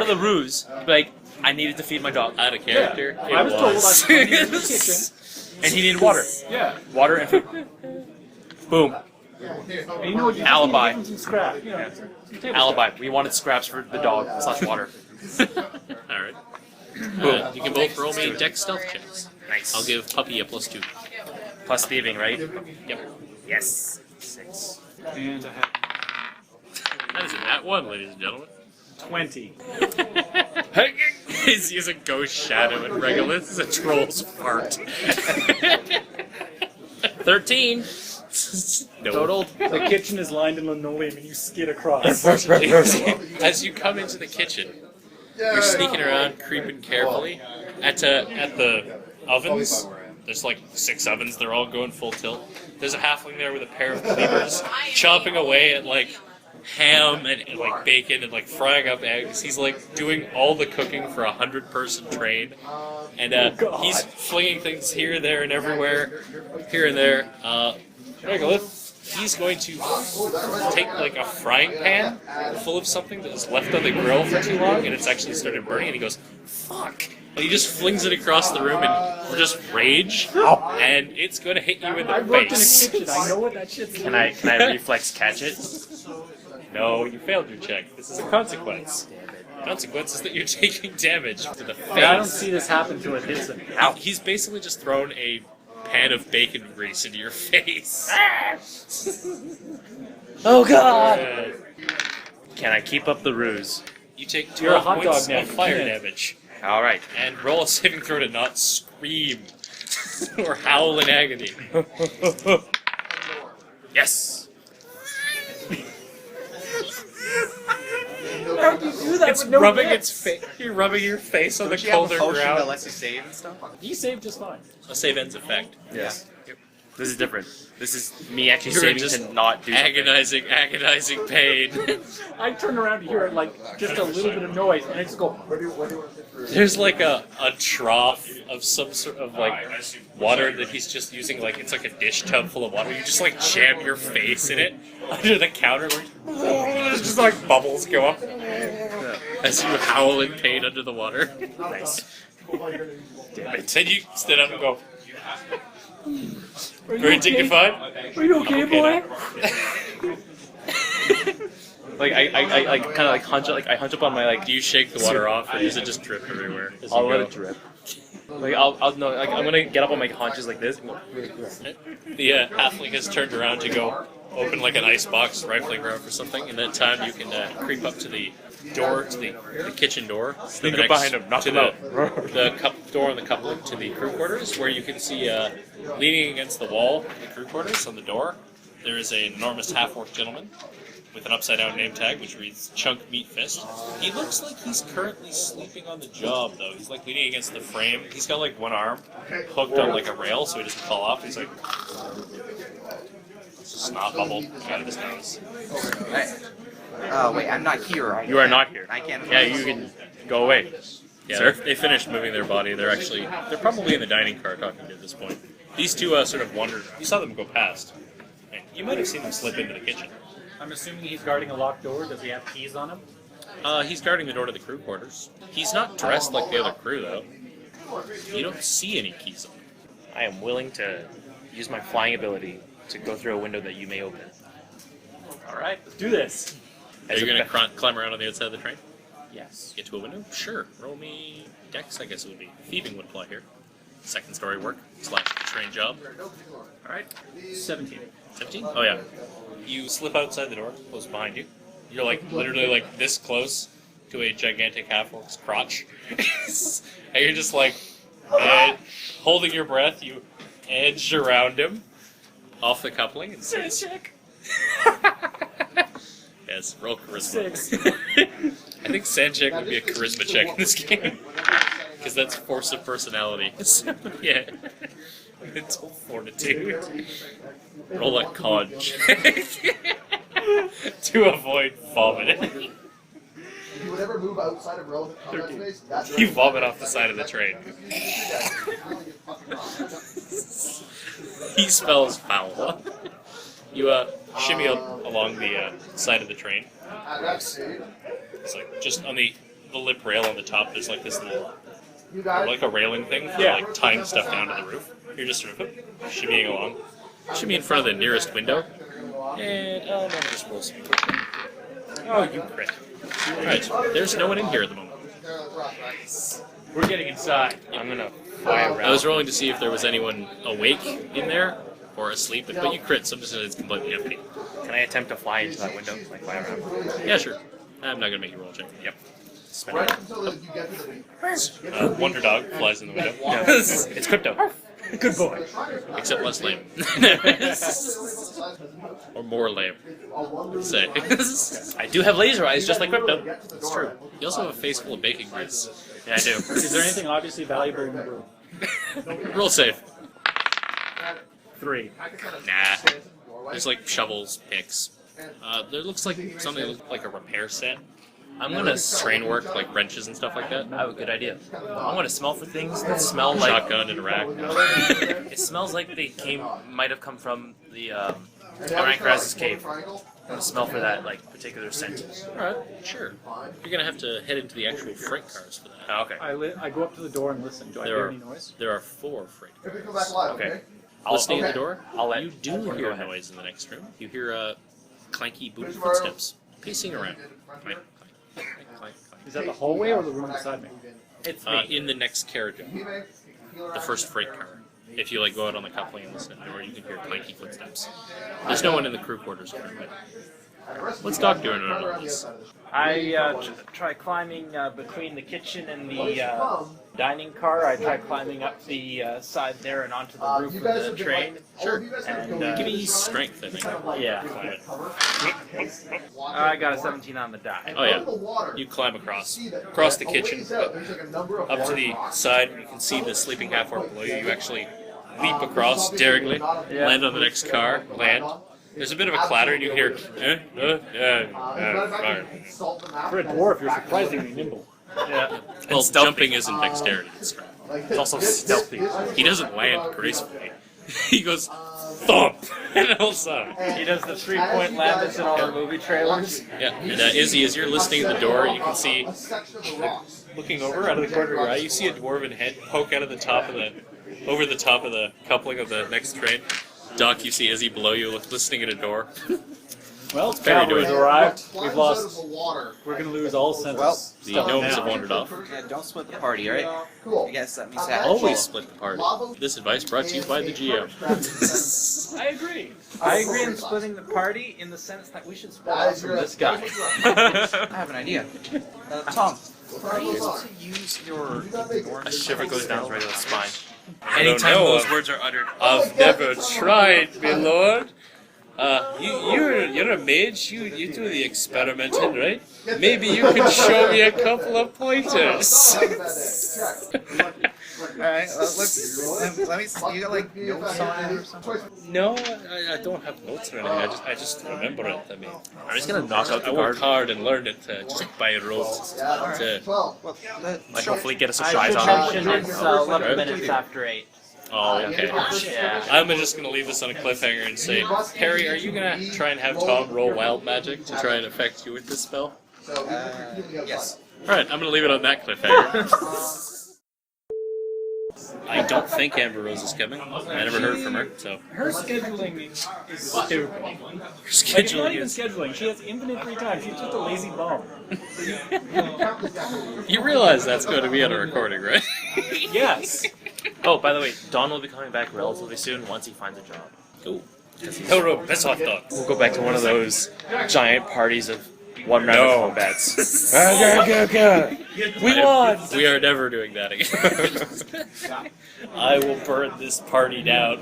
the ruse, like I needed to feed my dog, Out of character. I was told I was in the kitchen. and he needed water, Yeah. water and food. Boom. And you know what? You just Alibi. need to give them some scrap. You know, some table Alibi. We wanted scraps for the dog / water. Alright. You can both roll me dex stealth checks. Nice. I'll give Puppy a +2. Plus thieving, right? Yep. Yes. 6. And I have That is a nat 1, ladies and gentlemen. 20. Izzy is a ghost shadow and Regolith is a troll's fart. 13. No. Total. The kitchen is lined in linoleum and you skid across. Unfortunately, as you come into the kitchen, you're sneaking around, creeping carefully. At the ovens, there's like 6 ovens, they're all going full tilt. There's a halfling there with a pair of cleavers, chopping away at like ham and like bacon and like frying up eggs. He's like doing all the cooking for a 100-person train, and he's flinging things here, there, and everywhere, here and there. Regolith, he's going to take like a frying pan full of something that was left on the grill for too long, and it's actually started burning. And he goes, "Fuck!" And he just flings it across the room in just rage, and it's going to hit you in I the worked in a face. kitchen. I know what that shit's Can I reflex catch it? No, you failed your check. This is a consequence. Consequence is that you're taking damage to the face. I don't see this happen to it hits him. He's basically just thrown a pan of bacon grease into your face. Oh god! Can I keep up the ruse? You take You're a 12 hot dog points now. of fire Yeah. damage. Alright. And roll a saving throw to not scream or howl in agony. Yes! How'd you do that It's with no rubbing hits? its face. You're rubbing your face on the Don't you have a colder potion that ground. lets you save and stuff? He saved just fine. A save ends effect. Yes. This is different. This is me actually You're saving just to not do something. agonizing pain. I turn around to hear like just a little bit of noise, and I just go. There's like a trough of some sort of like water that he's just using, like it's like a dish tub full of water. You just like jam your face in it under the counter where there's just like bubbles go up as you howl in pain under the water. Nice. Damn it. Then you stand up and go, Are you very okay? dignified. Are you okay, boy? Like I kind of like hunch like I hunch up on my like. Do you shake the water off or does it just drip everywhere? As you I'll let go? it drip. Like I'll no like I'm gonna get up on my haunches like this. And go, The halfling has turned around to go open like an ice box, rifling around for something. In that time, you can creep up to the door, to the kitchen door. Sneak up behind him, knock to him out. the cup door on the coupling to the crew quarters, where you can see leaning against the wall of the crew quarters on the door, there is an enormous half-orc gentleman with an upside-down name tag which reads Chunk Meat Fist. He looks like he's currently sleeping on the job, though. He's like leaning against the frame. He's got like one arm hooked on like a rail, so he doesn't fall off. He's like snot bubble out of his nose. Wait, I'm not here. You are not here. I can't. Yeah, you can go away. Yeah, Sir? they finished moving their body. They're probably in the dining car talking to you at this point. These two sort of wandered. You saw them go past. And you might have seen them slip into the kitchen. I'm assuming he's guarding a locked door. Does he have keys on him? He's guarding the door to the crew quarters. He's not dressed like the other crew, though. You don't see any keys on him. I am willing to use my flying ability to go through a window that you may open. Alright, let's do this. Are you going to climb around on the outside of the train? Yes. Get to a window? Sure. Roll me Dex, I guess it would be. Thieving would apply here. Second story work / train job. Alright. 17. 17? Oh yeah. You slip outside the door, close behind you. You're like literally like this close to a gigantic half-orc's crotch. And you're just like holding your breath, you edge around him off the coupling and say check. Yes, roll charisma. 6. I think sand check would be a charisma check in this game. Because that's force of personality. So, yeah. Mental fortitude. Roll a con check. To avoid vomiting. If you would ever move outside of relevant combat space, that's You vomit off the side of the train. He smells foul. You shimmy along the side of the train. It's like just on the lip rail on the top. There's like this little, like a railing thing for like tying stuff down to the roof. You're just sort of shimmying along. Shimmy in front of the nearest window, and let me just roll some. Oh, you crit. All right, there's no one in here at the moment. We're getting inside. I'm gonna fly around. I was rolling to see if there was anyone awake in there or asleep, but you crit, so I'm just saying it's completely empty. Can I attempt to fly into that window? Like fly around? Yeah, sure. I'm not gonna make you roll a check. Yep. Spend right it. until you get to the Wonder Dog flies in the window. No, it's crypto. Good boy. Except less lame. Or more lame. Say. I do have laser eyes, just like crypto. It's true. You also have a face full of bacon grease. Yeah, I do. Is there anything obviously valuable in the room? Roll safe. 3. Nah. There's like shovels, picks. There looks like something like a repair set. I'm gonna Train work, like wrenches and stuff like that. I have a good idea. I'm gonna smell for things that smell like. Shotgun in a rack. It smells like they might have come from the Ahrankorrahz's cave. I'm gonna smell for that like particular scent. Alright, sure. You're gonna have to head into the actual freight cars for that. Oh, okay. I go up to the door and listen. Do I hear any noise? There are 4 freight cars. come back live, Okay. Listening at the door, I'll let you do go hear a ahead. noise in the next room. You hear clanky boot footsteps pacing around. Clank, clank, clank, clank, clank. Is that the hallway or the room beside me? It's me. In the next carriage, the first freight car. If you like go out on the coupling and listen at the door, you can hear clanky footsteps. There's no one in the crew quarters currently. What's Doc doing under all this? I try climbing between the kitchen and the dining car. I try climbing up the side there and onto the roof of the train. Sure. And Give me strength, I think. yeah, I got a 17 on the die. Oh yeah. You climb across the kitchen, up to the side. You can see the sleeping half-orc below you. You actually leap across daringly, land on the next car, land. There's a bit of a clatter, and you hear, fire. For a dwarf, you're surprisingly nimble. Yeah. Well, jumping isn't dexterity. It's also stealthy. He doesn't land gracefully. He goes, thump! And all of a sudden. He does the 3-point land that's in all the movie trailers. Yeah, and Izzy, as you're listening at the door, you can see, looking over out of the corner of your eye, you see a dwarven head poke out of the top of over the top of the coupling of the next train. Doc, you see Izzy below you, listening at a door. Well, Perry cavalry's doing? arrived. We've lost. We're going to lose all sense Well, of The stealth gnomes now. have wandered off. Yeah, don't split the party, alright? Cool. I guess that means that. Always split the party. This advice brought to you by the GM. I agree. I agree in splitting the party in the sense that we should split off from this guy. I have an idea. Tom, are you able to use your A shiver goes down his regular spine. Anytime those words are uttered. I've never tried, my lord. You're a mage. You do the experimenting, right? Maybe you can show me a couple of pointers. Alright, let me see. You got like notes on it or something? No, I don't have notes or anything. I just remember it. I mean, I'm just gonna knock out I the worked guard. hard and learned it just by rote. Like hopefully get us a I surprise should on mention him. it's 11 minutes after 8. Oh, okay. I'm just gonna leave this on a cliffhanger and say, Perry, are you gonna try and have Tom roll wild magic to try and affect you with this spell? Yes. Alright, I'm gonna leave it on that cliffhanger. I don't think Amber Rose is coming. I never heard from her, so. Her scheduling is stupid. Her Like, it's not scheduling even is. scheduling. She has infinite free time. She's just a lazy bum. You realize that's going to be on a recording, right? Yes. Oh, by the way, Don will be coming back relatively soon once he finds a job. Cool. Toro, piss off, dog. We'll go back to one of those giant parties of one round of combats. We won! We are never doing that again. I will burn this party down.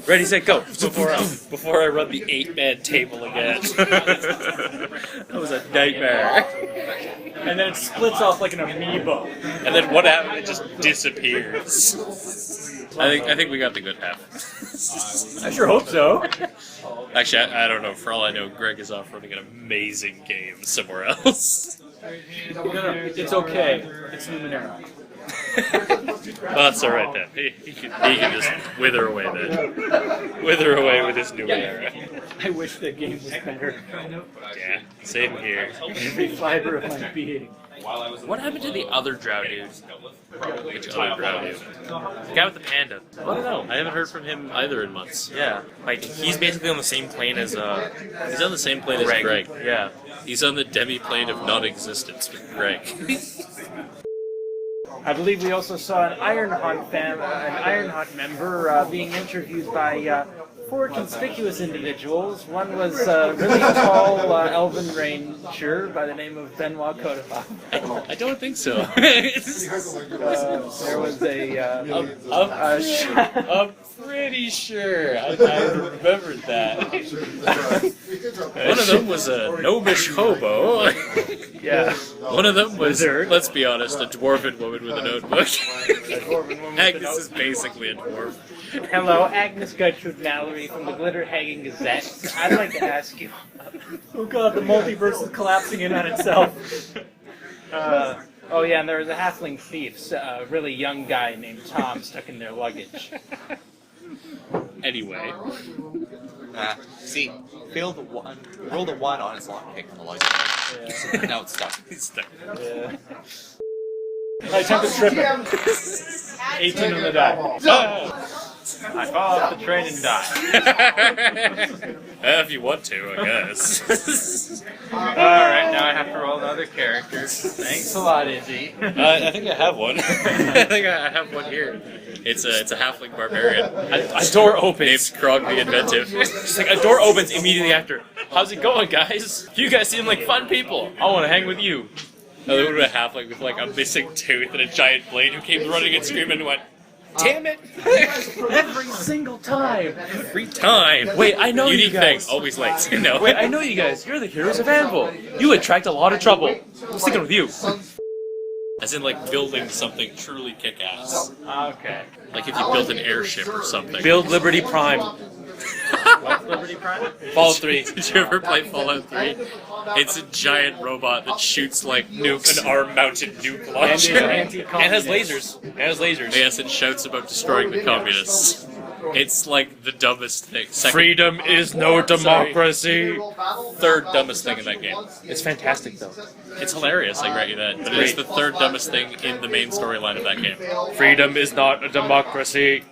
Ready, set, go! Before I run the 8-man table again. That was a nightmare. And then it splits off like an amoeba. And then what happened? It just disappears. I think we got the good half. I sure hope so. Actually, I don't know. For all I know, Greg is off running an amazing game somewhere else. No, it's okay. It's Numenera. Well, that's alright then. He can just wither away then. Wither away with his new era. I wish that game was better. Yeah, same here. Every fiber of my being. What happened to the other drow dude? Which other drow dude? The guy with the panda. I don't know. I haven't heard from him either in months. Yeah, like he's basically on the same plane as He's on the same plane as Greg. Yeah. He's on the demi-plane of non-existence with Greg. I believe we also saw an Ironheart member being interviewed by 4 conspicuous individuals. One was a really tall elven ranger by the name of Benoit Kodava. I don't think so. There was I'm pretty sure I remembered that. One of them was a gnomish hobo. Yeah. One of them was, let's be honest, a dwarven woman with a notebook. Agnes is basically a dwarf. Hello, Agnes Gertrude Mallory from the Glitter-Hagging Gazette. I'd like to ask you. Oh god, the multiverse is collapsing in on itself. Oh yeah, and there was a halfling thief, a really young guy named Tom stuck in their luggage. Anyway. See, rolled a 1 on his lockpick on the license. Yeah. Now it's stuck. He's stuck. Yeah. I attempted tripping. 18 on the die. I fall off the train and die. If you want to, I guess. Alright, now I have to roll another character. Thanks a lot, Izzy. I think I have one. I think I have one here. It's a halfling barbarian. A door opens. Named Krog the Inventive. Just like a door opens immediately after. How's it going, guys? You guys seem like fun people. I want to hang with you. No, there would have been a halfling with like a missing tooth and a giant blade who came running and screaming and went, "Damn it!" Every single time! Every time! Wait, I know Unique you guys. thing, always late. No. Wait, I know you guys. You're the heroes of Anvil. You attract a lot of trouble. I'm sticking with you. As in, like, building something truly kick-ass. Okay. Like if you built an airship or something. Build Liberty Prime. What's Liberty Prime? Fallout 3. Did you ever play Fallout 3? It's a giant robot that shoots like nukes, an arm-mounted nuke launcher. And has lasers. And has lasers. Yes, it shouts about destroying the communists. It's like the dumbest thing. Freedom is no democracy. Third dumbest thing in that game. It's fantastic, though. It's hilarious, I grant you that. But it is the third dumbest thing in the main storyline of that game. Freedom is not a democracy.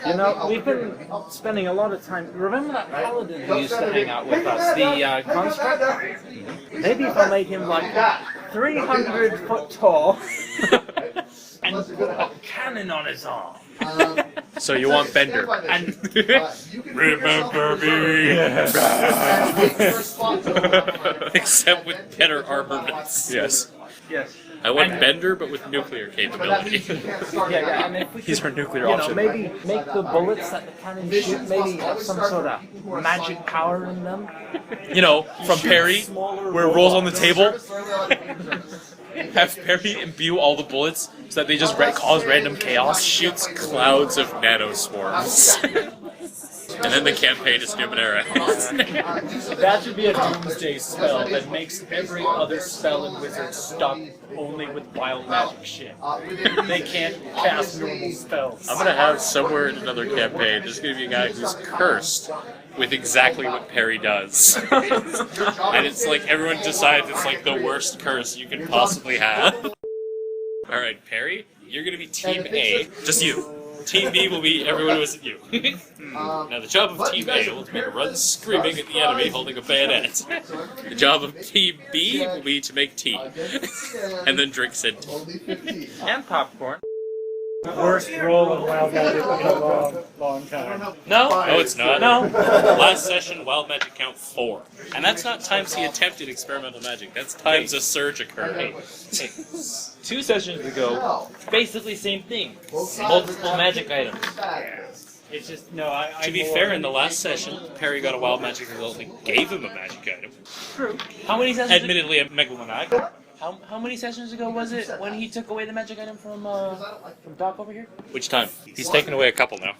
You know, we've been spending a lot of time. Remember that paladin who used to hang out with us, the construct? Maybe if I made him like 300 foot tall and a cannon on his arm. So you want Bender? And Remember me! Except with better armaments. Yes. yes. I want Bender, but with nuclear capability. Yeah, and if we He's could, our nuclear you option. know, maybe make the bullets that the cannon shoot maybe have some sort of magic power in them. You know, from Perry, where it rolls on the table. Have Perry imbue all the bullets so that they just cause random chaos. Shoots clouds of nanoswarms. And then the campaign is Numenera. That should be a doomsday spell that makes every other spell in Wizards stop only with wild magic shit. They can't cast normal spells. I'm gonna have somewhere in another campaign, there's gonna be a guy who's cursed with exactly what Perry does. And it's like everyone decides it's like the worst curse you can possibly have. Alright, Perry, you're gonna be Team A. Just you. Team B will be everyone who isn't you. Now the job of Team A will be to run screaming at the enemy holding a bayonet. The job of Team B will be to make tea. And then drink said tea. And popcorn. Worst roll of wild magic in a long, long time. No, it's not. No. Last session, wild magic count 4. And that's not times he attempted experimental magic, that's times a surge occurred. Hey, 2 sessions ago, basically same thing. Multiple magic items. It's just, no, I To be fair, in the last session, Perry got a wild magic result and gave him a magic item. True. How many sessions? Admittedly, a megalomaniac. How many sessions ago was it when he took away the magic item from Doc over here? Which time? He's taken away a couple now.